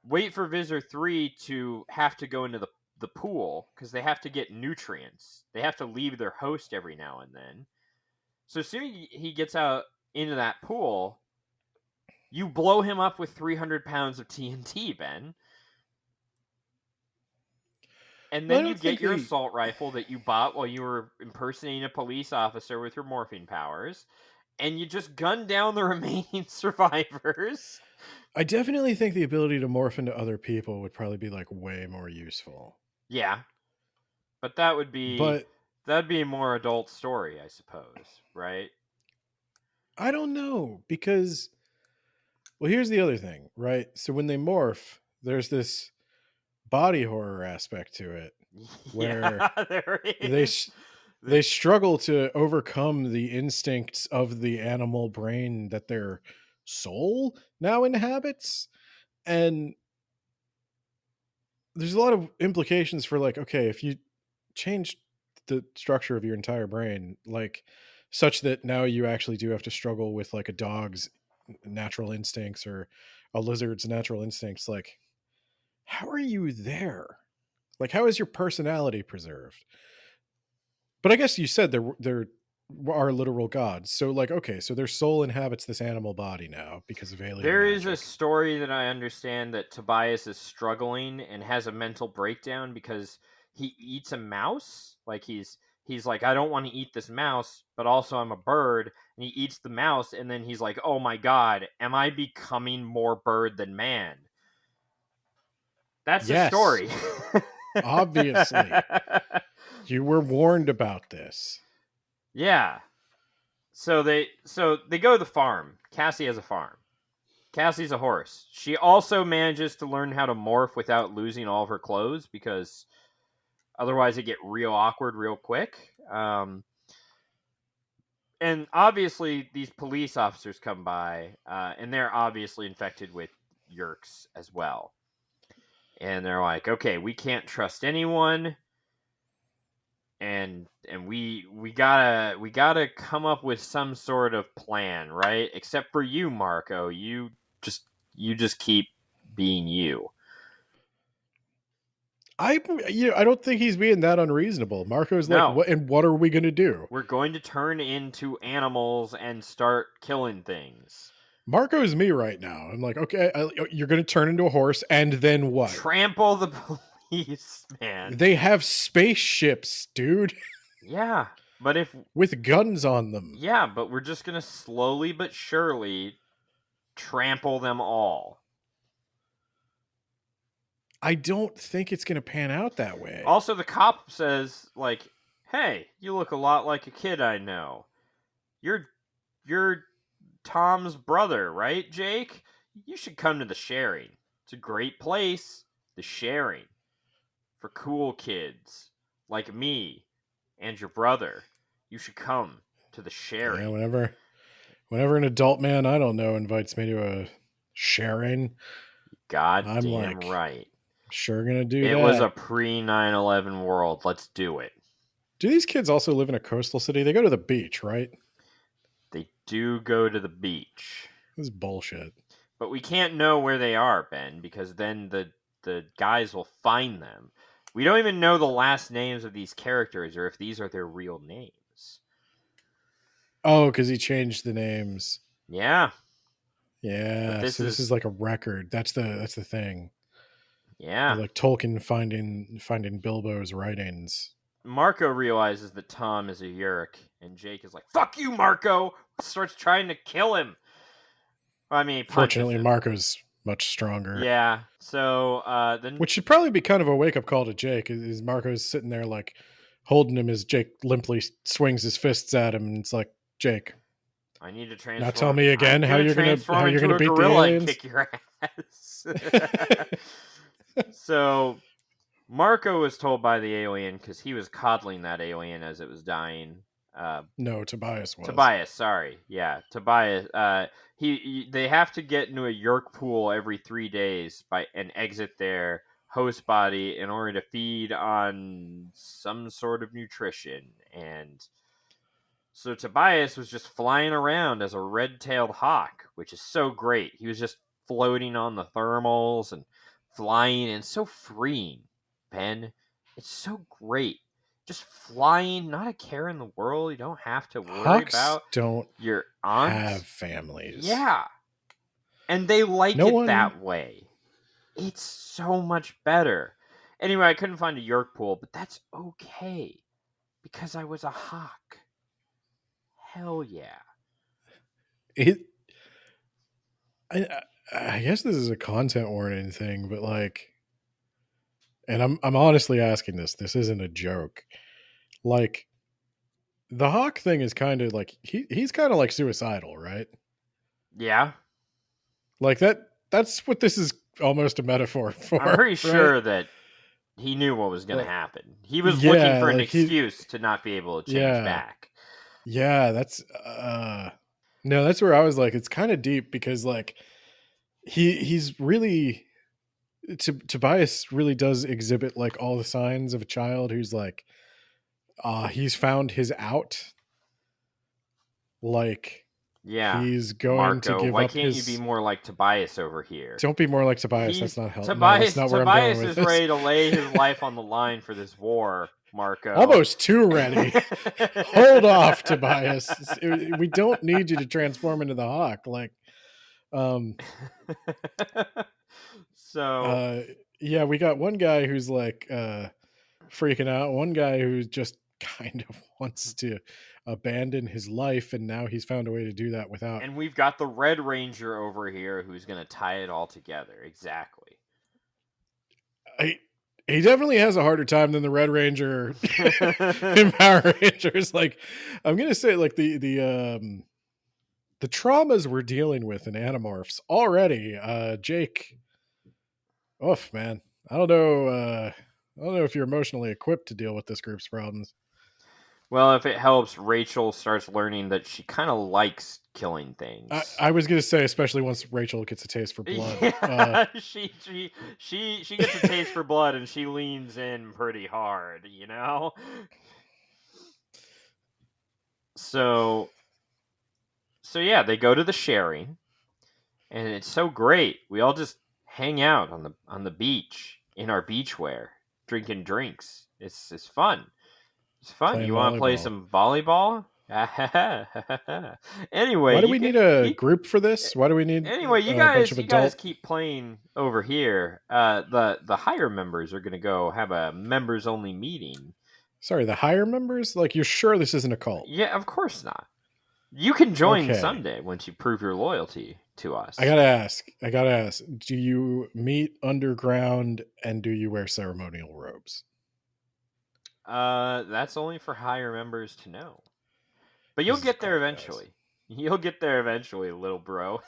Speaker 1: wait for Visor 3 to have to go into the pool, because they have to get nutrients. They have to leave their host every now and then. So as soon as he gets out into that pool, you blow him up with 300 pounds of TNT, Ben. And then you get your assault rifle that you bought while you were impersonating a police officer with your morphing powers, and you just gun down the remaining survivors.
Speaker 2: I definitely think the ability to morph into other people would probably be like way more useful.
Speaker 1: Yeah. But that'd be a more adult story, I suppose, right?
Speaker 2: I don't know, because, well, here's the other thing, right? So when they morph, there's this body horror aspect to it, where
Speaker 1: there is.
Speaker 2: they struggle to overcome the instincts of the animal brain that their soul now inhabits. And there's a lot of implications for, like, okay, if you change the structure of your entire brain, like, such that now you actually do have to struggle with like a dog's natural instincts or a lizard's natural instincts, like, how are you there? Like, how is your personality preserved? But I guess you said there are literal gods, so like, okay, so their soul inhabits this animal body now because of alien
Speaker 1: There
Speaker 2: magic.
Speaker 1: is a story that I understand that Tobias is struggling and has a mental breakdown because he eats a mouse. Like he's like, I don't want to eat this mouse, but also I'm a bird. And he eats the mouse, and then he's like, oh my god, am I becoming more bird than man? That's the story.
Speaker 2: Obviously. You were warned about this.
Speaker 1: Yeah. So they go to the farm. Cassie has a farm. Cassie's a horse. She also manages to learn how to morph without losing all of her clothes, because otherwise it get real awkward real quick. And obviously these police officers come by, and they're obviously infected with Yerks as well. And they're like, okay, we can't trust anyone, and we gotta come up with some sort of plan, right? Except for you, Marco. You just keep being you.
Speaker 2: I don't think he's being that unreasonable. Marco's like, what are we gonna do?
Speaker 1: We're going to turn into animals and start killing things.
Speaker 2: Marco's me right now. I'm like, okay, you're going to turn into a horse, and then what?
Speaker 1: Trample the police, man.
Speaker 2: They have spaceships, dude.
Speaker 1: Yeah, but
Speaker 2: with guns on them.
Speaker 1: Yeah, but we're just going to slowly but surely trample them all.
Speaker 2: I don't think it's going to pan out that way.
Speaker 1: Also, the cop says, like, hey, you look a lot like a kid I know. You're Tom's brother, right, Jake? You should come to the Sharing. It's a great place, the Sharing, for cool kids like me and your brother. You should come to the Sharing.
Speaker 2: Yeah, whenever an adult man I don't know invites me to a Sharing,
Speaker 1: I'm like, right.
Speaker 2: Sure gonna do that.
Speaker 1: It was a pre 9/11 world. Let's do it.
Speaker 2: Do these kids also live in a coastal city? They go to the beach, right?
Speaker 1: They do go to the beach.
Speaker 2: This is bullshit.
Speaker 1: But we can't know where they are, Ben, because then the guys will find them. We don't even know the last names of these characters, or if these are their real names.
Speaker 2: Oh, because he changed the names.
Speaker 1: Yeah.
Speaker 2: Yeah. This is like a record. That's the thing.
Speaker 1: Yeah.
Speaker 2: They're like Tolkien finding Bilbo's writings.
Speaker 1: Marco realizes that Tom is a Yerk, and Jake is like, fuck you, Marco! Starts trying to kill him. I mean,
Speaker 2: fortunately, Marco's much stronger.
Speaker 1: Yeah. So then,
Speaker 2: which should probably be kind of a wake up call to Jake. Is Marco's sitting there like, holding him as Jake limply swings his fists at him, and it's like, Jake,
Speaker 1: I need to
Speaker 2: now tell
Speaker 1: transform.
Speaker 2: me
Speaker 1: I'm
Speaker 2: again how
Speaker 1: gonna
Speaker 2: you're
Speaker 1: transform into
Speaker 2: gonna
Speaker 1: a
Speaker 2: beat the
Speaker 1: gorilla and
Speaker 2: aliens.
Speaker 1: kick your ass. So Marco was told by the alien, because he was coddling that alien as it was dying.
Speaker 2: No, Tobias was.
Speaker 1: Tobias, sorry, yeah, Tobias. They have to get into a York pool every 3 days and exit their host body in order to feed on some sort of nutrition. And so Tobias was just flying around as a red-tailed hawk, which is so great. He was just floating on the thermals and flying, and so freeing, Ben. It's so great. Just flying, not a care in the world. You don't have to worry
Speaker 2: Hawks
Speaker 1: about
Speaker 2: don't
Speaker 1: your
Speaker 2: have
Speaker 1: aunt.
Speaker 2: families.
Speaker 1: Yeah. And they like
Speaker 2: No
Speaker 1: it
Speaker 2: one.
Speaker 1: that way. It's so much better. Anyway, I couldn't find a York pool, but that's okay, because I was a hawk. Hell yeah.
Speaker 2: It. I guess this is a content warning thing, but like, and I'm honestly asking this. This isn't a joke. Like, the hawk thing is kind of like he's kind of like suicidal, right?
Speaker 1: Yeah.
Speaker 2: Like that's what this is almost a metaphor for,
Speaker 1: I'm pretty
Speaker 2: right?
Speaker 1: sure that he knew what was going to
Speaker 2: Like,
Speaker 1: happen. He was looking
Speaker 2: yeah,
Speaker 1: for an
Speaker 2: like
Speaker 1: excuse to not be able to change
Speaker 2: yeah,
Speaker 1: back.
Speaker 2: yeah, that's no, that's where I was like, it's kind of deep because like he's really Tobias really does exhibit like all the signs of a child who's like he's found his out, like
Speaker 1: Yeah.
Speaker 2: he's going to
Speaker 1: Marco,
Speaker 2: give
Speaker 1: why
Speaker 2: up
Speaker 1: can't you be
Speaker 2: his.
Speaker 1: more like Tobias over here?
Speaker 2: Don't be more like Tobias. That's
Speaker 1: He's
Speaker 2: not help. No, that's
Speaker 1: Tobias.
Speaker 2: not where I'm going
Speaker 1: Tobias
Speaker 2: with
Speaker 1: is
Speaker 2: this.
Speaker 1: ready to lay his life on the line for this war, Marco.
Speaker 2: Almost too ready. Hold off, Tobias. We don't need you to transform into the hawk. Like,
Speaker 1: So
Speaker 2: yeah, we got one guy who's like freaking out. One guy who just kind of wants to abandon his life, and now he's found a way to do that without.
Speaker 1: and we've got the Red Ranger over here who's going to tie it all together. Exactly.
Speaker 2: He definitely has a harder time than the Red Ranger in Power Rangers. Like, I'm gonna say, like the traumas we're dealing with in Animorphs already. Jake, oof, man, I don't know. I don't know if you're emotionally equipped to deal with this group's problems.
Speaker 1: Well, if it helps, Rachel starts learning that she kind of likes killing things.
Speaker 2: I was gonna say, especially once Rachel gets a taste for blood.
Speaker 1: Yeah, she gets a taste for blood, and she leans in pretty hard, you know. So yeah, they go to the sharing, and it's so great. We all just hang out on the beach in our beachwear, drinking drinks. It's fun. It's fun.
Speaker 2: Playing
Speaker 1: You want to play
Speaker 2: volleyball.
Speaker 1: some volleyball? Anyway,
Speaker 2: why do we need a group for this? Why do we need
Speaker 1: anyway,
Speaker 2: a bunch of
Speaker 1: you
Speaker 2: adult?
Speaker 1: guys keep playing over here. The higher members are gonna go have a members only meeting.
Speaker 2: Sorry, the higher members. Like, you're sure this isn't a cult?
Speaker 1: Yeah, of course not. You can join
Speaker 2: Okay.
Speaker 1: someday once you prove your loyalty to us.
Speaker 2: I gotta ask. Do you meet underground and do you wear ceremonial robes?
Speaker 1: That's only for higher members to know. But you'll get there eventually. You'll get there eventually, little bro.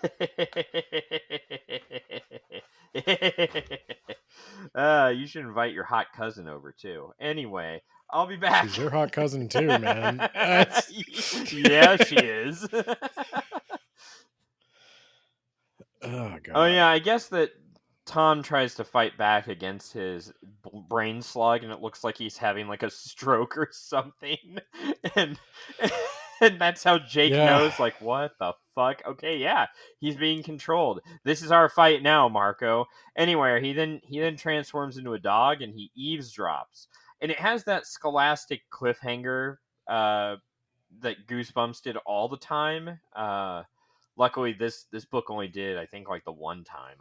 Speaker 1: You should invite your hot cousin over too. Anyway, I'll be back.
Speaker 2: She's your hot cousin too, man.
Speaker 1: Yeah, she is.
Speaker 2: Oh god.
Speaker 1: Oh yeah, I guess that Tom tries to fight back against his brain slug, and it looks like he's having like a stroke or something, and that's how Jake knows. Like, what the fuck? Okay, yeah, he's being controlled. This is our fight now, Marco. Anyway, he then transforms into a dog, and he eavesdrops, and it has that scholastic cliffhanger that Goosebumps did all the time. Luckily, this book only did, I think, like the one time.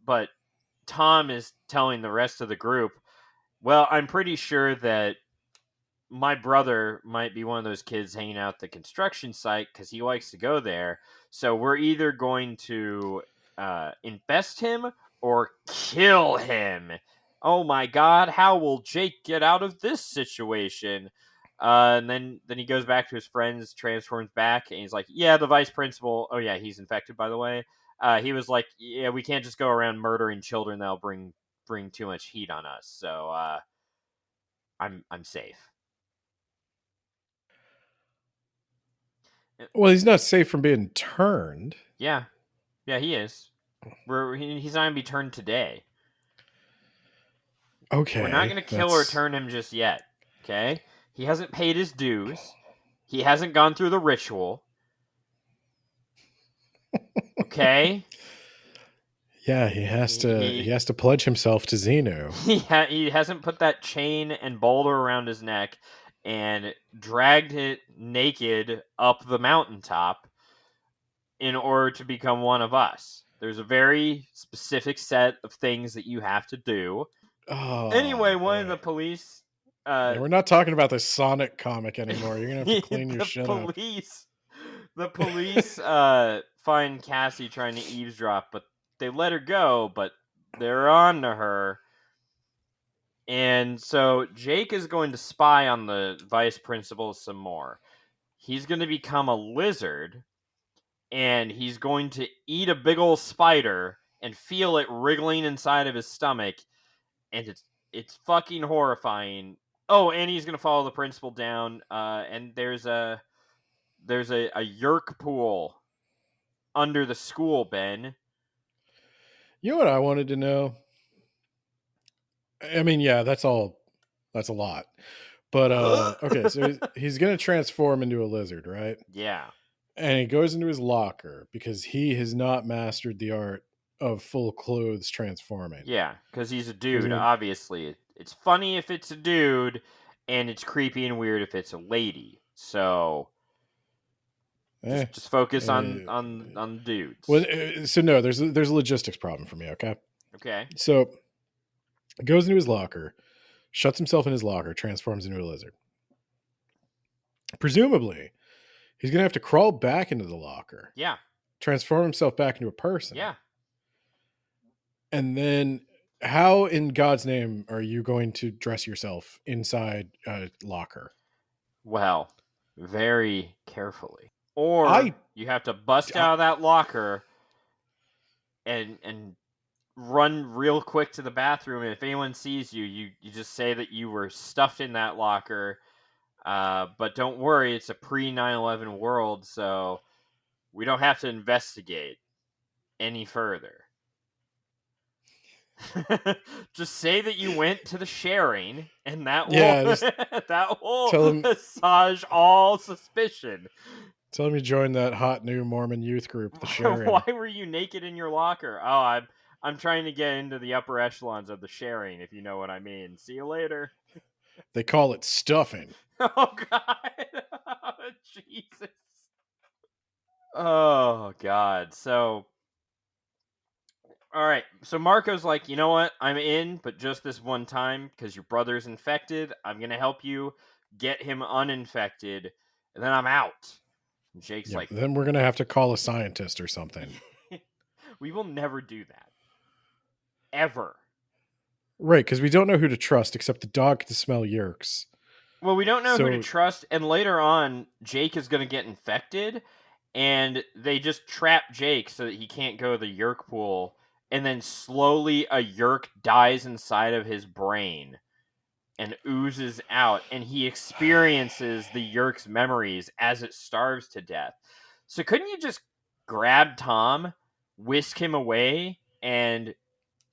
Speaker 1: But Tom is telling the rest of the group, well, I'm pretty sure that my brother might be one of those kids hanging out at the construction site because he likes to go there. So we're either going to infest him or kill him. oh my god, how will Jake get out of this situation? And then he goes back to his friends, transforms back, and he's like, yeah, the vice principal. Oh yeah, he's infected, by the way. He was like, yeah, we can't just go around murdering children. That'll bring too much heat on us. So I'm safe.
Speaker 2: Well, he's not safe from being turned.
Speaker 1: Yeah, he is. He's not gonna be turned today. We're not
Speaker 2: Okay,
Speaker 1: gonna kill or
Speaker 2: that's
Speaker 1: turn him just yet. Okay, he hasn't paid his dues. He hasn't gone through the ritual. Okay.
Speaker 2: yeah. He has to pledge himself to Xenu.
Speaker 1: He hasn't put that chain and boulder around his neck and dragged it naked up the mountaintop in order to become one of us. There's a very specific set of things that you have to do.
Speaker 2: Oh,
Speaker 1: Anyway, one of
Speaker 2: boy.
Speaker 1: the police
Speaker 2: Yeah, we're not talking about the Sonic comic anymore. You're gonna have to clean your shit up.
Speaker 1: The police find Cassie trying to eavesdrop, but they let her go, but they're on to her. And so Jake is going to spy on the vice principal some more. He's going to become a lizard, and he's going to eat a big old spider and feel it wriggling inside of his stomach, and it's fucking horrifying. Oh, and he's going to follow the principal down, and there's a yerk pool under the school, Ben.
Speaker 2: You know what I wanted to know? I mean, yeah, that's a lot. But okay, so he's gonna transform into a lizard, right?
Speaker 1: Yeah.
Speaker 2: And he goes into his locker because he has not mastered the art of full clothes transforming.
Speaker 1: Yeah, because he's a
Speaker 2: So he's
Speaker 1: dude,
Speaker 2: gonna,
Speaker 1: obviously. It's funny if it's a dude, and it's creepy and weird if it's a lady. So
Speaker 2: eh,
Speaker 1: just focus
Speaker 2: uh,
Speaker 1: on dudes.
Speaker 2: well, so no, there's a logistics problem for me. Okay,
Speaker 1: Okay.
Speaker 2: so he goes into his locker, shuts himself in his locker, transforms into a lizard. Presumably, he's gonna have to crawl back into the locker,
Speaker 1: Yeah.
Speaker 2: transform himself back into a person.
Speaker 1: Yeah.
Speaker 2: And then how in God's name are you going to dress yourself inside a locker?
Speaker 1: Well, very carefully. Or
Speaker 2: I,
Speaker 1: you have to bust
Speaker 2: I
Speaker 1: out of that locker and run real quick to the bathroom, and if anyone sees you, you just say that you were stuffed in that locker. But don't worry, it's a pre 9/11 world, so we don't have to investigate any further. Just say that you went to the sharing, and that will that will
Speaker 2: tell him,
Speaker 1: massage all suspicion.
Speaker 2: tell him you joined that hot new Mormon youth group, the Sharing.
Speaker 1: Why were you naked in your locker? Oh, I'm trying to get into the upper echelons of the sharing, if you know what I mean. See you later.
Speaker 2: They call it stuffing.
Speaker 1: Oh God, oh, Jesus. Oh God. So, all right. So Marco's like, you know what? I'm in, but just this one time because your brother's infected. I'm gonna help you get him uninfected, and then I'm out. And Jake's
Speaker 2: Yep.
Speaker 1: like,
Speaker 2: Then we're gonna have to call a scientist or something.
Speaker 1: we will never do that. Ever.
Speaker 2: Right, because we don't know who to trust except the dog can smell yerks.
Speaker 1: Well, we don't know who to
Speaker 2: So
Speaker 1: trust, and later on, Jake is going to get infected, and they just trap Jake so that he can't go to the yerk pool, and then slowly a yerk dies inside of his brain and oozes out, and he experiences the yerk's memories as it starves to death. So couldn't you just grab Tom, whisk him away, and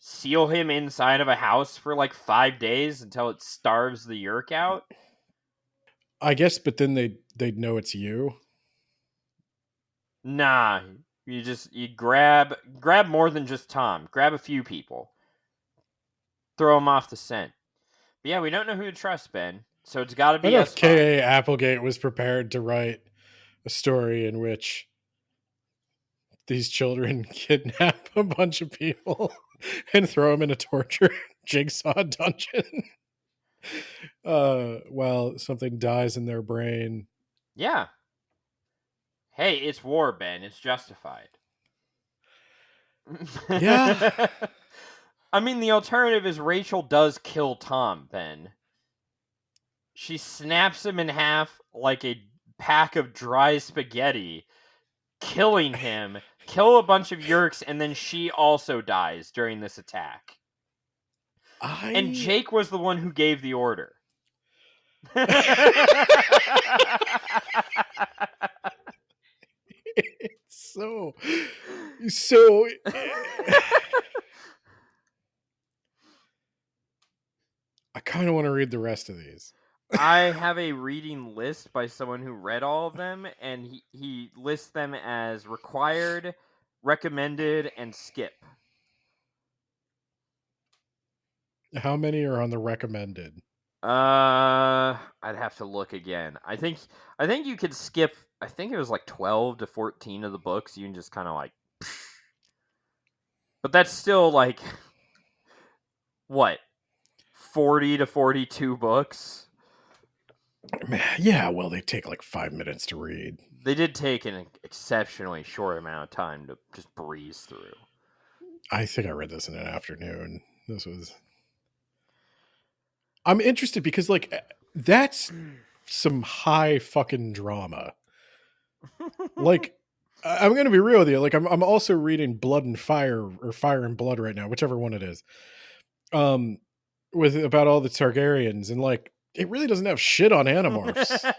Speaker 1: seal him inside of a house for like 5 days until it starves the yerk out?
Speaker 2: I guess, but then they'd know it's you.
Speaker 1: Nah, you grab more than just Tom. Grab a few people. Throw them off the scent. But yeah, we don't know who to trust, Ben. So it's got to
Speaker 2: I don't
Speaker 1: be
Speaker 2: know
Speaker 1: a
Speaker 2: if
Speaker 1: spy.
Speaker 2: K A Applegate was prepared to write a story in which these children kidnap a bunch of people and throw them in a torture jigsaw dungeon while something dies in their brain.
Speaker 1: Yeah. Hey, it's war, Ben. It's justified.
Speaker 2: Yeah.
Speaker 1: I mean, the alternative is Rachel does kill Tom, then. She snaps him in half like a pack of dry spaghetti, killing him, kill a bunch of Yeerks, and then she also dies during this attack. And Jake was the one who gave the order.
Speaker 2: It's so I kind of want to read the rest of these.
Speaker 1: I have a reading list by someone who read all of them, and he lists them as required, recommended, and skip.
Speaker 2: How many are on the recommended?
Speaker 1: I'd have to look again. I think you could skip. I think it was like 12 to 14 of the books. You can just kind of like, but that's still like what, 40 to 42 books.
Speaker 2: Yeah, well, they take like 5 minutes to read.
Speaker 1: They did take an exceptionally short amount of time to just breeze through.
Speaker 2: I think I read this in an afternoon. I'm interested because like that's some high fucking drama. Like I'm going to be real with you. Like I'm also reading Blood and Fire or Fire and Blood right now, whichever one it is. With about all the Targaryens, and like it really doesn't have shit on Animorphs.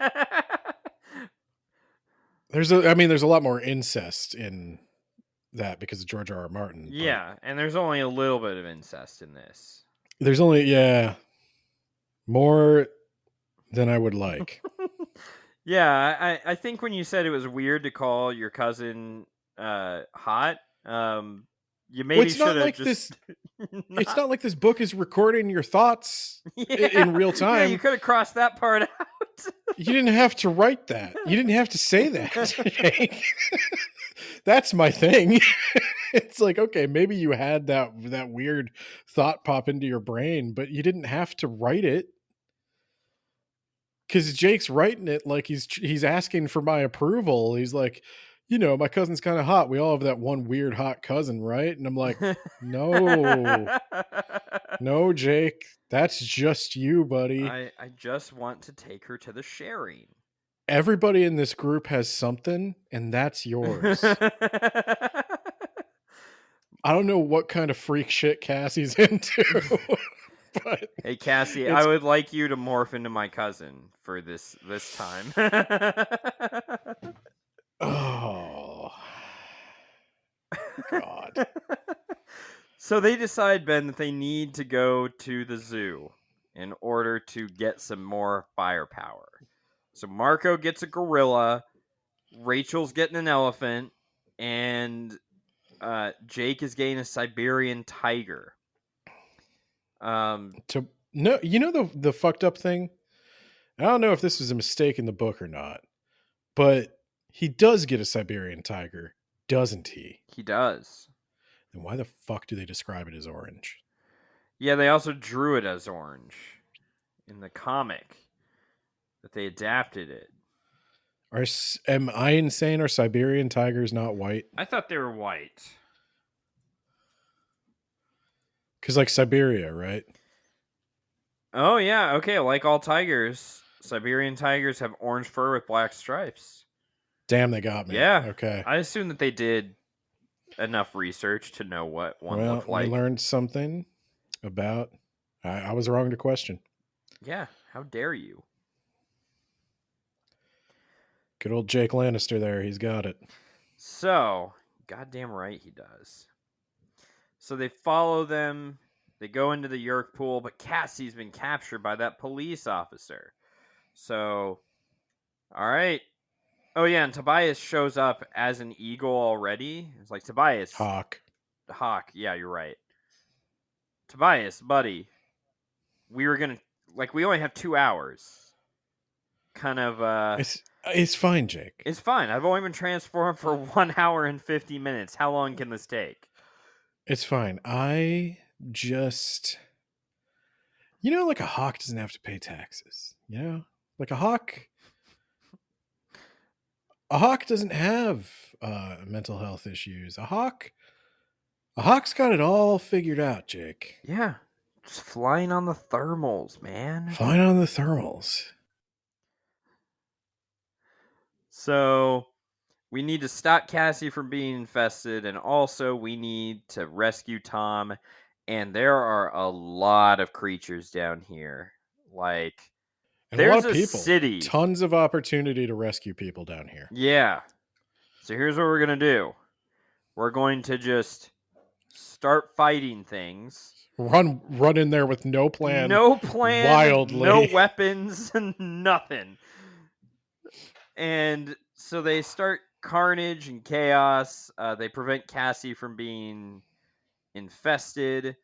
Speaker 2: There's a lot more incest in that because of George R.R. Martin.
Speaker 1: Yeah, and there's only a little bit of incest in this.
Speaker 2: There's only more than I would like.
Speaker 1: Yeah, I think when you said it was weird to call your cousin hot, you maybe should have just.
Speaker 2: It's not like this book is recording your thoughts in real time.
Speaker 1: Yeah, you could have crossed that part out.
Speaker 2: You didn't have to write that. You didn't have to say that. That's my thing. It's like, okay, maybe you had that weird thought pop into your brain, but you didn't have to write it. Because Jake's writing it like he's asking for my approval. He's like, my cousin's kind of hot. We all have that one weird hot cousin, right? And I'm like, no, Jake, that's just you, buddy.
Speaker 1: I just want to take her to the sharing.
Speaker 2: Everybody in this group has something, and that's yours. I don't know what kind of freak shit Cassie's into. But
Speaker 1: hey Cassie, I would like you to morph into my cousin for this time.
Speaker 2: Oh God.
Speaker 1: So they decide, Ben, that they need to go to the zoo in order to get some more firepower. So Marco gets a gorilla, Rachel's getting an elephant, and Jake is getting a Siberian tiger.
Speaker 2: The fucked up thing? I don't know if this was a mistake in the book or not, but he does get a Siberian tiger, doesn't he?
Speaker 1: He does.
Speaker 2: Then why the fuck do they describe it as orange?
Speaker 1: Yeah, they also drew it as orange in the comic that they adapted it.
Speaker 2: Am I insane? Are Siberian tigers not white?
Speaker 1: I thought they were white.
Speaker 2: Because like Siberia, right?
Speaker 1: Oh, yeah. Okay, like all tigers, Siberian tigers have orange fur with black stripes.
Speaker 2: Damn, they got me.
Speaker 1: Yeah.
Speaker 2: Okay.
Speaker 1: I assume that they did enough research to know what one looked like.
Speaker 2: We learned something about... I was wrong to question.
Speaker 1: Yeah, how dare you?
Speaker 2: Good old Jake Lannister there. He's got it.
Speaker 1: So, goddamn right he does. So they follow them. They go into the Yeerk pool, but Cassie's been captured by that police officer. So, all right. Oh, yeah, and Tobias shows up as an eagle already. It's like, Tobias.
Speaker 2: Hawk.
Speaker 1: Yeah, you're right. Tobias, buddy. We were going to, we only have 2 hours. Kind of,
Speaker 2: It's fine, Jake.
Speaker 1: It's fine. I've only been transformed for 1 hour and 50 minutes. How long can this take?
Speaker 2: It's fine. I just... like a hawk doesn't have to pay taxes. Like a hawk doesn't have mental health issues. A hawk A hawk's got it all figured out, Jake.
Speaker 1: Yeah, just flying on the thermals, man.
Speaker 2: Flying on the thermals.
Speaker 1: So we need to stop Cassie from being infested, and also we need to rescue Tom. And there are a lot of creatures down here. Like,
Speaker 2: And a lot
Speaker 1: there's
Speaker 2: of
Speaker 1: a
Speaker 2: people.
Speaker 1: city.
Speaker 2: Tons of opportunity to rescue people down here.
Speaker 1: Yeah. So here's what we're going to do. We're going to just start fighting things.
Speaker 2: Run in there with no plan.
Speaker 1: No plan,
Speaker 2: wildly.
Speaker 1: no weapons, nothing. And so they start carnage and chaos. They prevent Cassie from being infested,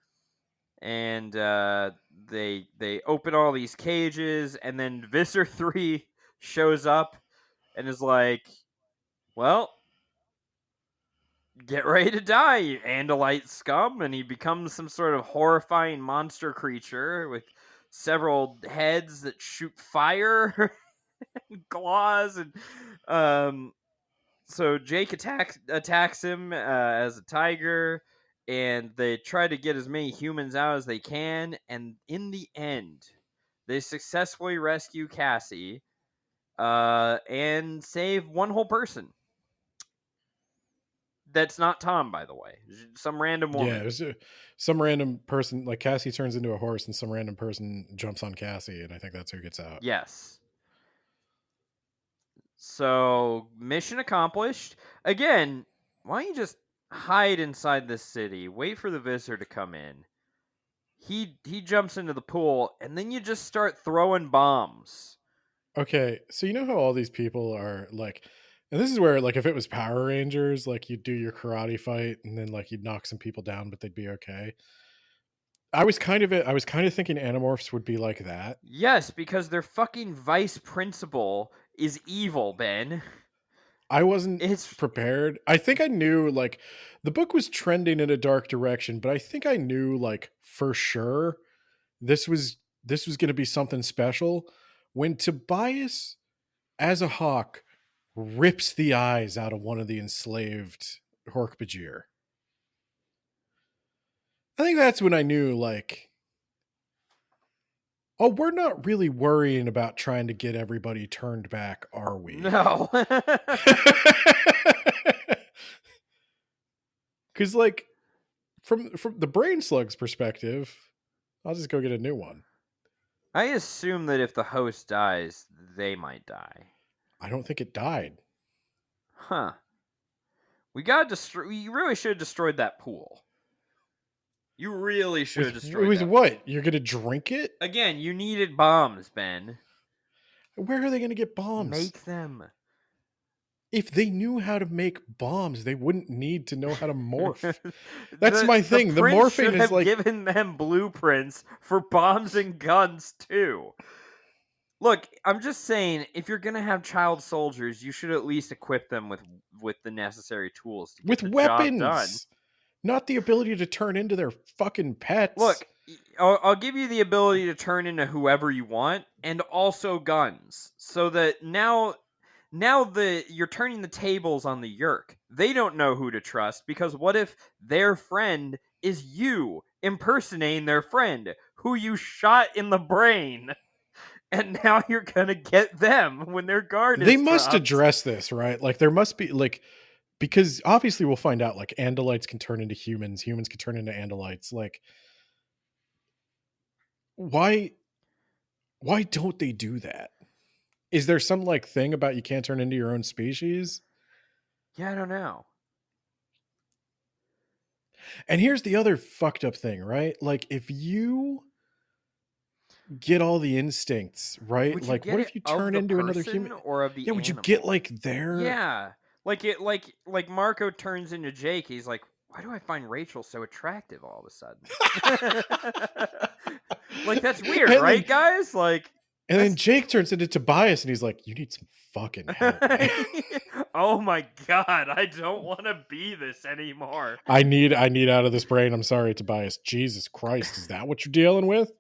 Speaker 1: and they open all these cages, and then Visser 3 shows up and is like, well, get ready to die, you Andalite scum. And he becomes some sort of horrifying monster creature with several heads that shoot fire and claws. And so Jake attacks him as a tiger, and they try to get as many humans out as they can. And in the end, they successfully rescue Cassie and save one whole person. That's not Tom, by the way. Some random woman.
Speaker 2: Yeah, there's some random person, like Cassie turns into a horse and some random person jumps on Cassie, and I think that's who gets out.
Speaker 1: Yes. So, mission accomplished. Again, why don't you just hide inside this city, wait for the visitor to come in. He jumps into the pool, and then you just start throwing bombs.
Speaker 2: Okay, so you know how all these people are like, and this is where, like, if it was Power Rangers, like, you'd do your karate fight and then, like, you'd knock some people down, but they'd be okay. I was kind of thinking Animorphs would be like that.
Speaker 1: Yes, because their fucking vice principal is evil, Ben.
Speaker 2: I wasn't
Speaker 1: It's
Speaker 2: prepared. I think I knew, like, the book was trending in a dark direction, but I think I knew, like, for sure this was going to be something special when Tobias, as a hawk, rips the eyes out of one of the enslaved Hork-Bajir. I think that's when I knew, like, oh, we're not really worrying about trying to get everybody turned back, are we?
Speaker 1: no.
Speaker 2: Because, like, from the brain slug's perspective, I'll just go get a new one.
Speaker 1: I assume that if the host dies, they might die.
Speaker 2: I don't think it died.
Speaker 1: Huh. We really should have destroyed that pool. You really should have destroyed
Speaker 2: With
Speaker 1: that.
Speaker 2: what? You're gonna drink it?
Speaker 1: Again, you needed bombs, Ben.
Speaker 2: Where are they gonna get bombs?
Speaker 1: Make them.
Speaker 2: If they knew how to make bombs, they wouldn't need to know how to morph. That's my thing. The
Speaker 1: prince
Speaker 2: morphing
Speaker 1: should
Speaker 2: is
Speaker 1: have
Speaker 2: like
Speaker 1: given them blueprints for bombs and guns too. Look, I'm just saying, if you're gonna have child soldiers, you should at least equip them with the necessary tools to get
Speaker 2: with
Speaker 1: the
Speaker 2: weapons,
Speaker 1: job done.
Speaker 2: Not the ability to turn into their fucking pets.
Speaker 1: Look, I'll give you the ability to turn into whoever you want, and also guns, so that now you're turning the tables on the Yerk. They don't know who to trust, because what if their friend is you impersonating their friend who you shot in the brain? And now you're gonna get them when their guard is
Speaker 2: They must
Speaker 1: dropped.
Speaker 2: address this, right? Like, there must be, like, because obviously we'll find out, like, Andalites can turn into humans can turn into Andalites. Like, why don't they do that? Is there some, like, thing about you can't turn into your own species?
Speaker 1: Yeah, I don't know.
Speaker 2: And here's the other fucked up thing, right? Like, if you get all the instincts, right?
Speaker 1: Would you
Speaker 2: Like,
Speaker 1: get
Speaker 2: what
Speaker 1: it
Speaker 2: if you
Speaker 1: of
Speaker 2: turn
Speaker 1: the
Speaker 2: into another
Speaker 1: person
Speaker 2: human?
Speaker 1: or of the
Speaker 2: Yeah, would you
Speaker 1: animal?
Speaker 2: get, like, their...
Speaker 1: Yeah, like Marco turns into Jake. He's like, why do I find Rachel so attractive all of a sudden? Like, that's weird,
Speaker 2: And
Speaker 1: right,
Speaker 2: then-
Speaker 1: guys? Like,
Speaker 2: And then Jake turns into Tobias, and he's like, "You need some fucking help, man.
Speaker 1: Oh my god, I don't want to be this anymore.
Speaker 2: I need out of this brain. I'm sorry, Tobias. Jesus Christ, is that what you're dealing with?"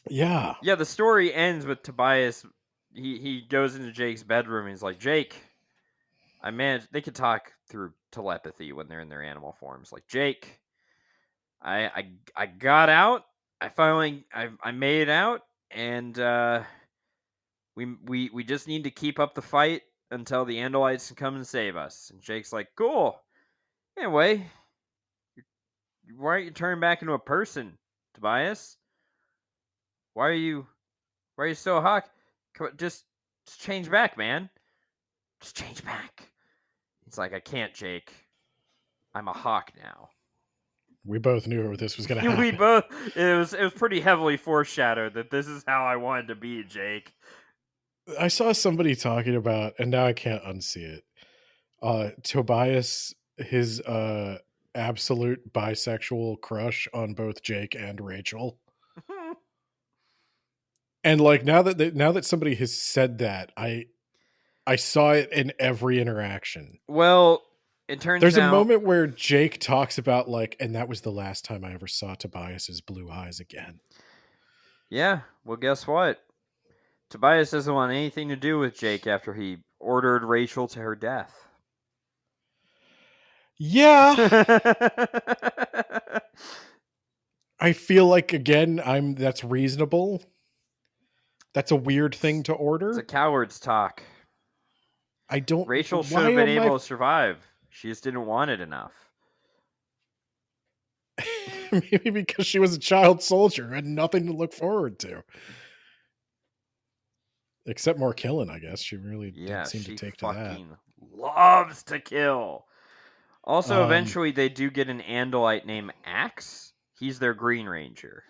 Speaker 2: Yeah.
Speaker 1: Yeah, the story ends with Tobias. He goes into Jake's bedroom and he's like, Jake, They could talk through telepathy when they're in their animal forms. Like, Jake, I got out. I made it out, and we just need to keep up the fight until the Andalites can come and save us. And Jake's like, cool. Anyway, why aren't you turning back into a person, Tobias? Why are you still a hawk? Come on, just change back, man. Just change back. He's like, I can't, Jake. I'm a hawk now.
Speaker 2: We both knew this was going to happen.
Speaker 1: We both. It was pretty heavily foreshadowed that this is how I wanted to be, Jake.
Speaker 2: I saw somebody talking about, and now I can't unsee it. Tobias, his absolute bisexual crush on both Jake and Rachel. And like now that somebody has said that, I saw it in every interaction.
Speaker 1: Well, it turns
Speaker 2: There's
Speaker 1: out
Speaker 2: a moment where Jake talks about like, and that was the last time I ever saw Tobias's blue eyes again.
Speaker 1: Yeah, well, guess what? Tobias doesn't want anything to do with Jake after he ordered Rachel to her death.
Speaker 2: Yeah. I feel like again, that's reasonable. That's a weird thing to order.
Speaker 1: It's a coward's talk.
Speaker 2: I don't.
Speaker 1: Rachel should have been able to survive. She just didn't want it enough.
Speaker 2: Maybe because she was a child soldier and nothing to look forward to. Except more killing, I guess. She really didn't seem to take to that.
Speaker 1: Loves to kill. Also, eventually they do get an Andalite named Axe. He's their Green Ranger.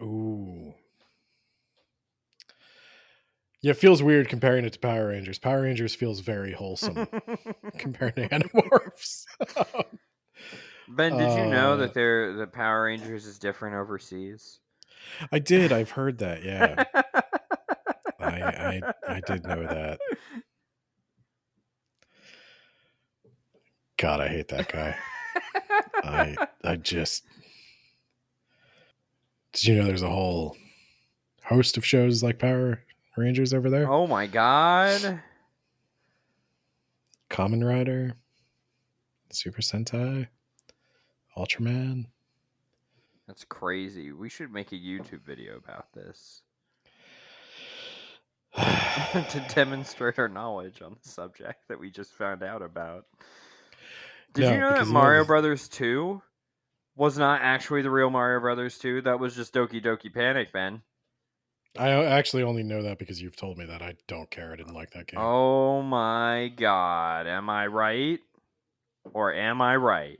Speaker 2: Ooh. Yeah, it feels weird comparing it to Power Rangers. Power Rangers feels very wholesome compared to Animorphs.
Speaker 1: Ben, did you know that the Power Rangers is different overseas?
Speaker 2: I did. I've heard that. Yeah, I did know that. God, I hate that guy. I just. Did you know there's a whole host of shows like Power Rangers over there?
Speaker 1: Oh my god.
Speaker 2: Kamen Rider, Super Sentai, Ultraman.
Speaker 1: That's crazy. We should make a YouTube video about this. To demonstrate our knowledge on the subject that we just found out about. Did you know that Mario Brothers 2 was not actually the real Mario Brothers 2? That was just Doki Doki Panic, Ben.
Speaker 2: I actually only know that because you've told me that. I don't care. I didn't like that game.
Speaker 1: Oh my god. Am I right? Or am I right?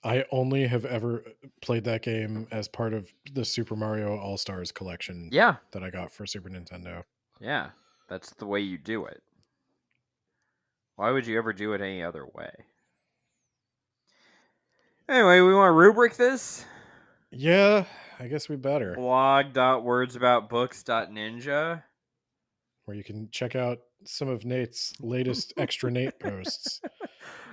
Speaker 2: I only have ever played that game as part of the Super Mario All-Stars collection that I got for Super Nintendo.
Speaker 1: Yeah, that's the way you do it. Why would you ever do it any other way? Anyway, we want to rubric this?
Speaker 2: Yeah, I guess we better.
Speaker 1: Blog.wordsaboutbooks.ninja,
Speaker 2: where you can check out some of Nate's latest extra Nate posts,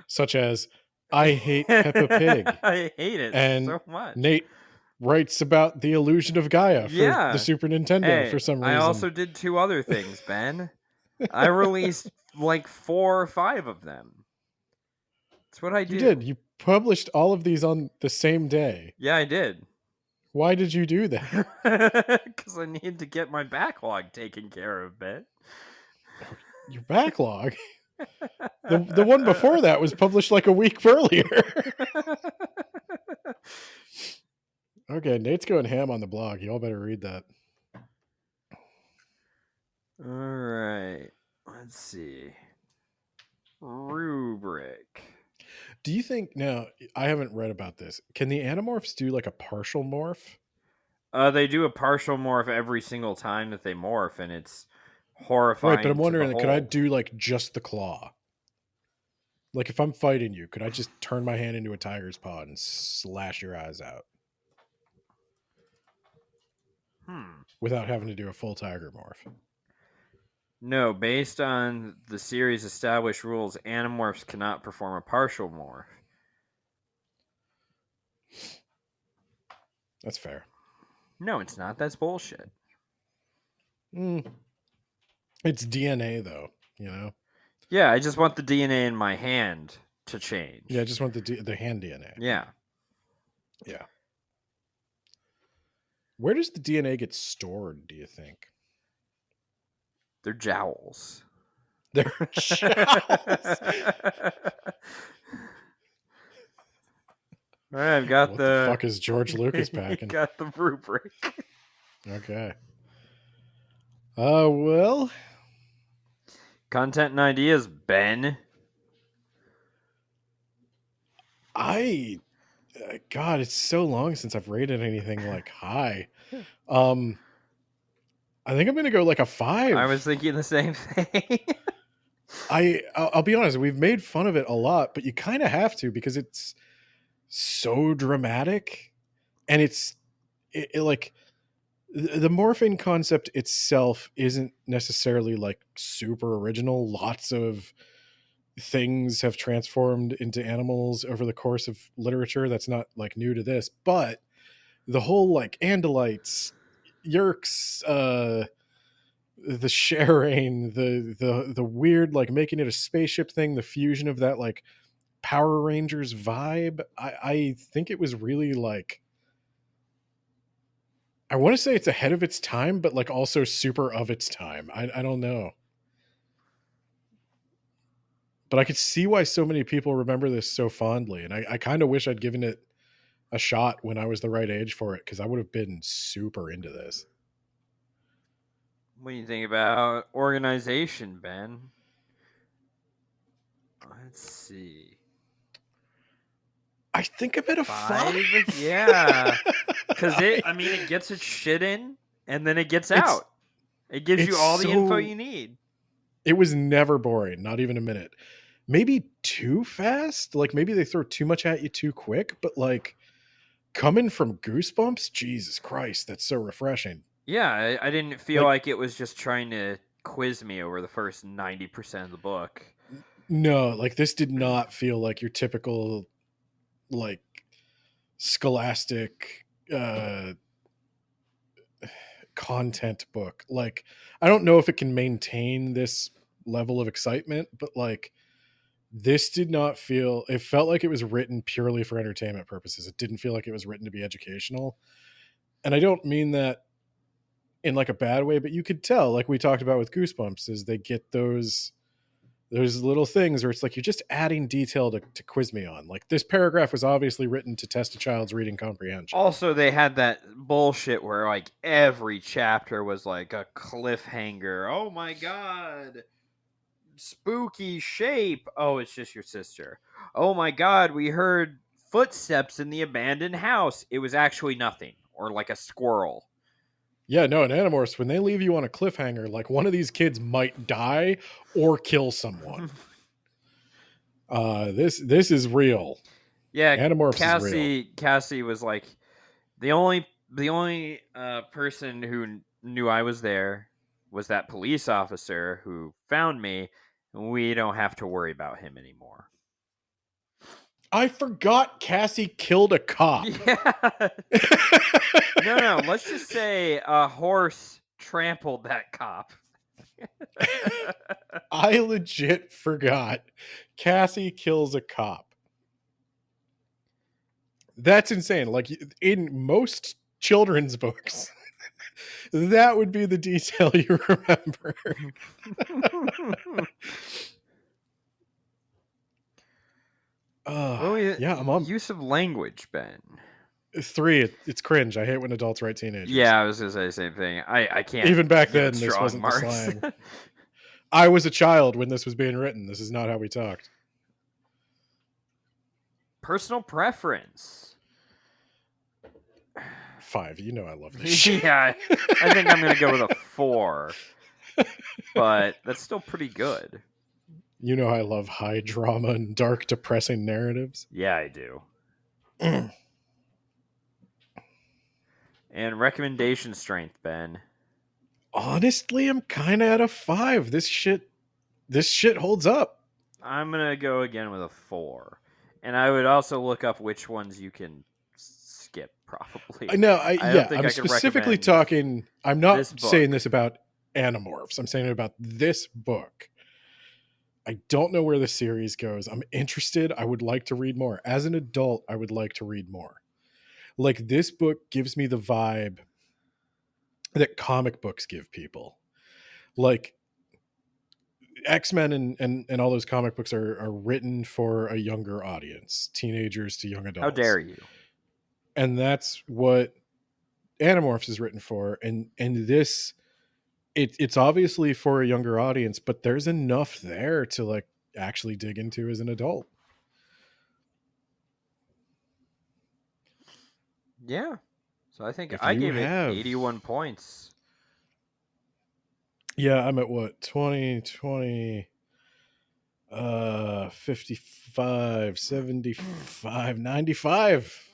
Speaker 2: such as I hate Peppa Pig.
Speaker 1: I hate it so much.
Speaker 2: Nate writes about the illusion of Gaia for the Super Nintendo for some reason.
Speaker 1: I also did 2 other things, Ben. I released like 4 or 5 of them. That's what I did.
Speaker 2: You did. You published all of these on the same day.
Speaker 1: Yeah, I did.
Speaker 2: Why did you do that?
Speaker 1: Because I needed to get my backlog taken care of, Ben.
Speaker 2: Your backlog? The one before that was published like a week earlier. Okay, Nate's going ham on the blog. Y'all better read that.
Speaker 1: All right. Let's see. Rubric.
Speaker 2: Do you think, now, I haven't read about this. Can the Animorphs do like a partial morph?
Speaker 1: They do a partial morph every single time that they morph, and it's horrifying.
Speaker 2: Right, but I'm wondering, could I do like just the claw? Like if I'm fighting you, could I just turn my hand into a tiger's paw and slash your eyes out? Without having to do a full tiger morph.
Speaker 1: No, based on the series' established rules, Animorphs cannot perform a partial morph.
Speaker 2: That's fair.
Speaker 1: No, it's not. That's bullshit.
Speaker 2: It's DNA, though, you know?
Speaker 1: Yeah, I just want the DNA in my hand to change.
Speaker 2: Yeah, I just want the hand DNA.
Speaker 1: Yeah.
Speaker 2: Yeah. Where does the DNA get stored, do you think?
Speaker 1: They're jowls.
Speaker 2: They're jowls.
Speaker 1: All right, I've got
Speaker 2: What the fuck is George Lucas packing?
Speaker 1: got the rubric.
Speaker 2: Okay. Well,
Speaker 1: Content and ideas, Ben.
Speaker 2: God, it's so long since I've rated anything like high. I think I'm gonna go like a 5.
Speaker 1: I was thinking the same thing.
Speaker 2: I'll be honest, we've made fun of it a lot, but you kind of have to because it's so dramatic, and it like the morphing concept itself isn't necessarily like super original. Lots of things have transformed into animals over the course of literature. That's not like new to this, but the whole like Andalites, Yerks, the sharing, the weird like making it a spaceship thing, the fusion of that like Power Rangers vibe. I think it was really like, I want to say it's ahead of its time, but like also super of its time. I don't know. But I could see why so many people remember this so fondly. And I kind of wish I'd given it a shot when I was the right age for it, because I would have been super into this.
Speaker 1: What do you think about organization, Ben? Let's see.
Speaker 2: I think I'm at a 5.
Speaker 1: Yeah. Because it gets its shit in and then it gets out. It gives you all the info you need.
Speaker 2: It was never boring, not even a minute. Maybe too fast. Like maybe they throw too much at you too quick, but like coming from Goosebumps, Jesus Christ, that's so refreshing.
Speaker 1: Yeah, I didn't feel like it was just trying to quiz me over the first 90% of the book.
Speaker 2: No, like this did not feel like your typical like scholastic content book. Like I don't know if it can maintain this level of excitement, but like this did not feel, it felt like it was written purely for entertainment purposes. It didn't feel like it was written to be educational. And I don't mean that in like a bad way, but you could tell, like we talked about with Goosebumps, is they get those little things where it's like you're just adding detail to quiz me on. Like this paragraph was obviously written to test a child's reading comprehension.
Speaker 1: Also, they had that bullshit where like every chapter was like a cliffhanger. Oh my god. Spooky shape. Oh, it's just your sister. Oh my god, we heard footsteps in the abandoned house. It was actually nothing, or like a squirrel.
Speaker 2: Yeah, no, in Animorphs, when they leave you on a cliffhanger, like one of these kids might die or kill someone. This is real.
Speaker 1: Yeah,
Speaker 2: Animorphs is real.
Speaker 1: Cassie was like the only person who knew I was there was that police officer who found me, and we don't have to worry about him anymore.
Speaker 2: I forgot Cassie killed a cop.
Speaker 1: Yeah. No, let's just say a horse trampled that cop.
Speaker 2: I legit forgot Cassie kills a cop. That's insane. Like in most children's books, that would be the detail you remember. Yeah, I'm on
Speaker 1: use of language, Ben.
Speaker 2: 3. It's cringe. I hate when adults write teenagers.
Speaker 1: Yeah, I was gonna say the same thing. I can't.
Speaker 2: Even back then, this wasn't the slang. I was a child when this was being written. This is not how we talked.
Speaker 1: Personal preference.
Speaker 2: 5. You know I love this shit.
Speaker 1: Yeah, I think I'm gonna go with a 4. But that's still pretty good.
Speaker 2: You know I love high drama and dark, depressing narratives.
Speaker 1: Yeah, I do. And recommendation strength, Ben.
Speaker 2: Honestly, I'm kind of at a 5. This shit holds up.
Speaker 1: I'm gonna go again with a 4, and I would also look up which ones you can skip. Probably.
Speaker 2: No, I'm specifically talking. I'm not saying this about Animorphs. I'm saying it about this book. I don't know where the series goes. I'm interested. I would like to read more. As an adult, I would like to read more. Like, this book gives me the vibe that comic books give people. Like, X-Men and all those comic books are written for a younger audience, teenagers to young
Speaker 1: How
Speaker 2: adults.
Speaker 1: dare you?
Speaker 2: And that's what Animorphs is written for. And this, it's obviously for a younger audience, but there's enough there to like actually dig into as an adult.
Speaker 1: Yeah. So I think
Speaker 2: If
Speaker 1: I
Speaker 2: you
Speaker 1: gave it
Speaker 2: have
Speaker 1: 81 points.
Speaker 2: Yeah, I'm at what, 20, 55, 75, 95.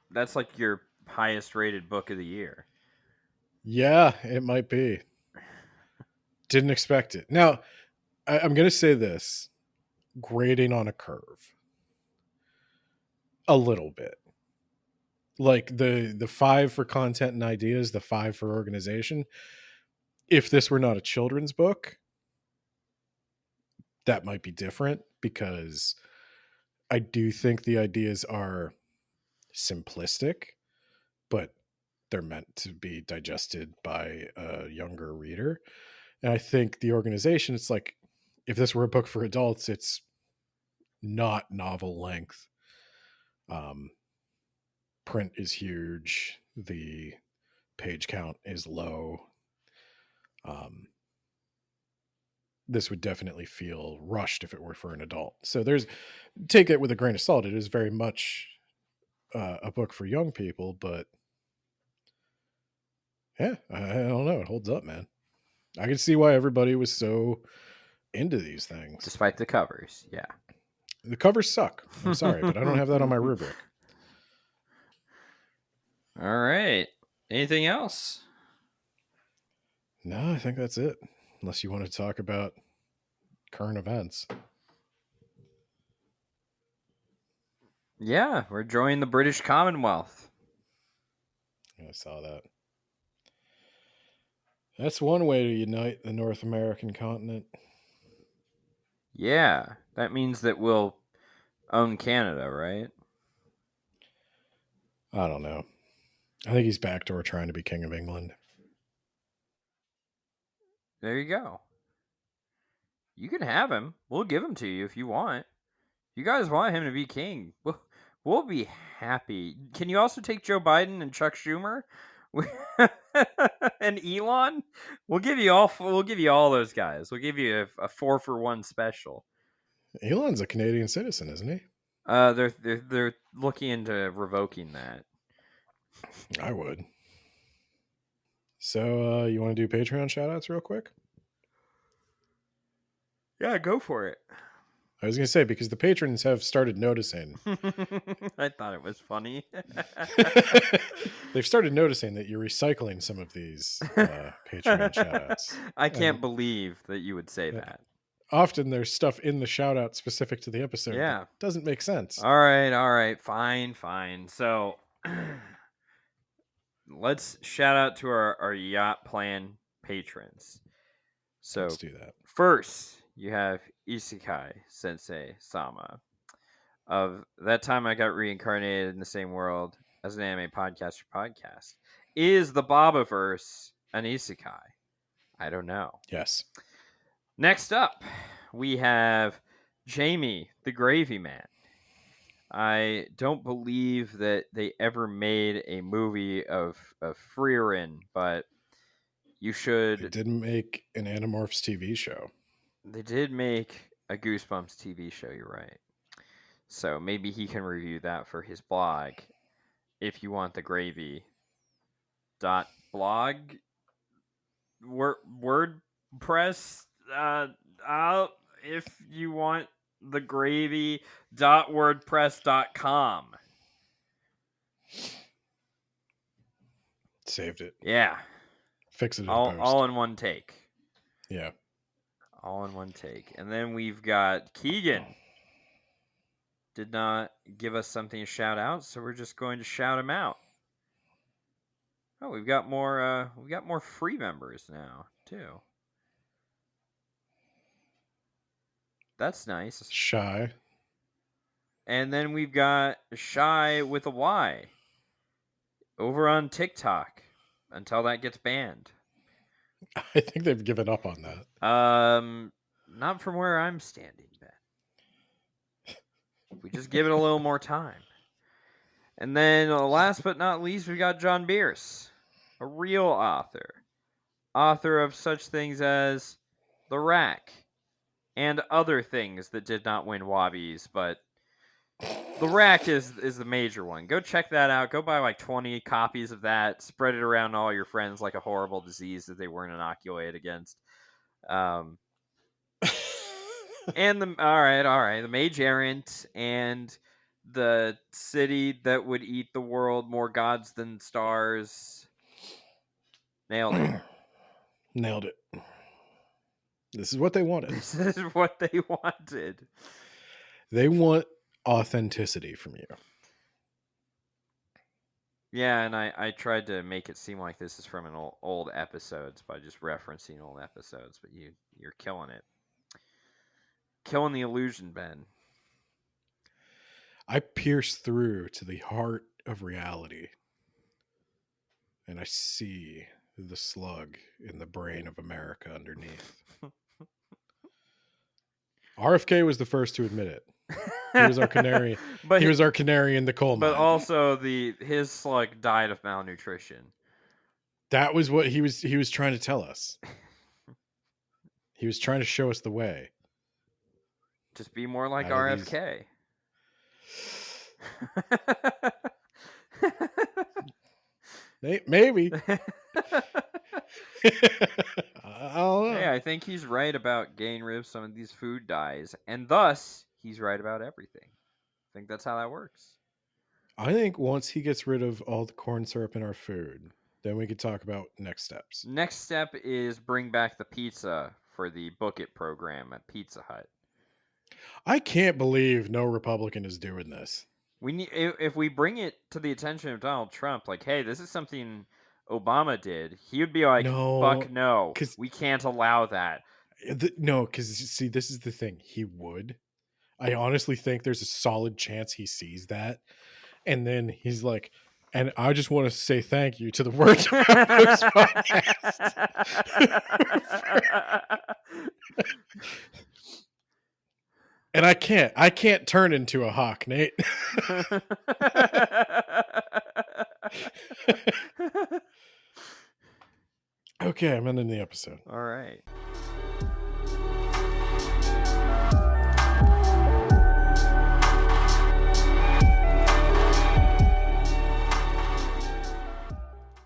Speaker 1: That's like your highest rated book of the year.
Speaker 2: Yeah, it might be. Didn't expect it. Now, I'm going to say this, grading on a curve. A little bit. Like the 5 for content and ideas, the 5 for organization. If this were not a children's book, that might be different, because I do think the ideas are simplistic, but they're meant to be digested by a younger reader. And I think the organization, it's like, if this were a book for adults, it's not novel length. Print is huge. The page count is low. This would definitely feel rushed if it were for an adult. So take it with a grain of salt. It is very much a book for young people, but yeah, I don't know. It holds up, man. I can see why everybody was so into these things.
Speaker 1: Despite the covers, yeah.
Speaker 2: The covers suck. I'm sorry, but I don't have that on my rubric.
Speaker 1: All right. Anything else?
Speaker 2: No, I think that's it. Unless you want to talk about current events.
Speaker 1: Yeah, we're joining the British Commonwealth.
Speaker 2: I saw that. That's one way to unite the North American continent.
Speaker 1: Yeah, that means that we'll own Canada, right?
Speaker 2: I don't know. I think he's backdoor trying to be King of England.
Speaker 1: There you go. You can have him. We'll give him to you if you want. You guys want him to be king. We'll be happy. Can you also take Joe Biden and Chuck Schumer and Elon? We'll give you all. We'll give you all those guys. We'll give you a 4-for-1 special.
Speaker 2: Elon's a Canadian citizen, isn't he?
Speaker 1: They're looking into revoking that.
Speaker 2: I would. So, you want to do Patreon shoutouts real quick?
Speaker 1: Yeah, go for it.
Speaker 2: I was going to say, because the patrons have started noticing.
Speaker 1: I thought it was funny.
Speaker 2: They've started noticing that you're recycling some of these Patreon shoutouts.
Speaker 1: I can't believe that you would say that.
Speaker 2: Often there's stuff in the shoutout specific to the episode that doesn't make sense.
Speaker 1: All right. Fine. So let's shout out to our Yacht Plan patrons. So
Speaker 2: let's do that.
Speaker 1: First, you have Isekai Sensei Sama. Of that time I got reincarnated in the same world as an anime podcaster podcast. Is the Bobaverse an Isekai? I don't know.
Speaker 2: Yes.
Speaker 1: Next up, we have Jamie, the Gravy Man. I don't believe that they ever made a movie of Frieren, but you should.
Speaker 2: They didn't make an Animorphs TV show.
Speaker 1: They did make a Goosebumps TV show, you're right. So maybe he can review that for his blog. If you want the gravy. .blog WordPress if you want the gravy .wordpress.com.
Speaker 2: Saved it.
Speaker 1: Yeah.
Speaker 2: Fix it
Speaker 1: all in one take.
Speaker 2: Yeah.
Speaker 1: All in one take. And then we've got Keegan. Did not give us something to shout out, so we're just going to shout him out. Oh, we've got more free members now, too. That's nice.
Speaker 2: Shy.
Speaker 1: And then we've got Shy with a Y over on TikTok until that gets banned.
Speaker 2: I think they've given up on that.
Speaker 1: Not from where I'm standing, Ben. We just give it a little more time. And then last but not least, we got John Bierce, a real author of such things as The Rack and other things that did not win Wobbies, but The Rack is the major one. Go check that out. Go buy like 20 copies of that. Spread it around to all your friends like a horrible disease that they weren't inoculated against. And all right, the Mage Errant and the city that would eat the world, more gods than stars. Nailed it.
Speaker 2: Nailed it. This is what they wanted.
Speaker 1: This is what they wanted.
Speaker 2: They want authenticity from you.
Speaker 1: Yeah, and I tried to make it seem like this is from an old episodes by just referencing old episodes, but you're killing it. Killing the illusion, Ben.
Speaker 2: I pierce through to the heart of reality, and I see the slug in the brain of America underneath. RFK was the first to admit it. He was our canary. But he was our canary in the coal mine.
Speaker 1: But also his slug died of malnutrition.
Speaker 2: That was what he was trying to tell us. He was trying to show us the way.
Speaker 1: Just be more like RFK.
Speaker 2: Maybe. I don't know.
Speaker 1: Hey, I think he's right about getting rid of some of these food dyes, and thus he's right about everything. I think that's how that works.
Speaker 2: I think once he gets rid of all the corn syrup in our food, then we could talk about next steps.
Speaker 1: Next step is bring back the pizza for the Book It program at Pizza Hut.
Speaker 2: I can't believe no Republican is doing this.
Speaker 1: We need, if we bring it to the attention of Donald Trump, like, hey, this is something Obama did, he would be like, fuck no, we can't allow that.
Speaker 2: No, because see, this is the thing. He would. I honestly think there's a solid chance he sees that. And then he's like, and I just want to say thank you to the Words podcast. And I can't turn into a hawk, Nate. Okay, I'm ending the episode.
Speaker 1: All right.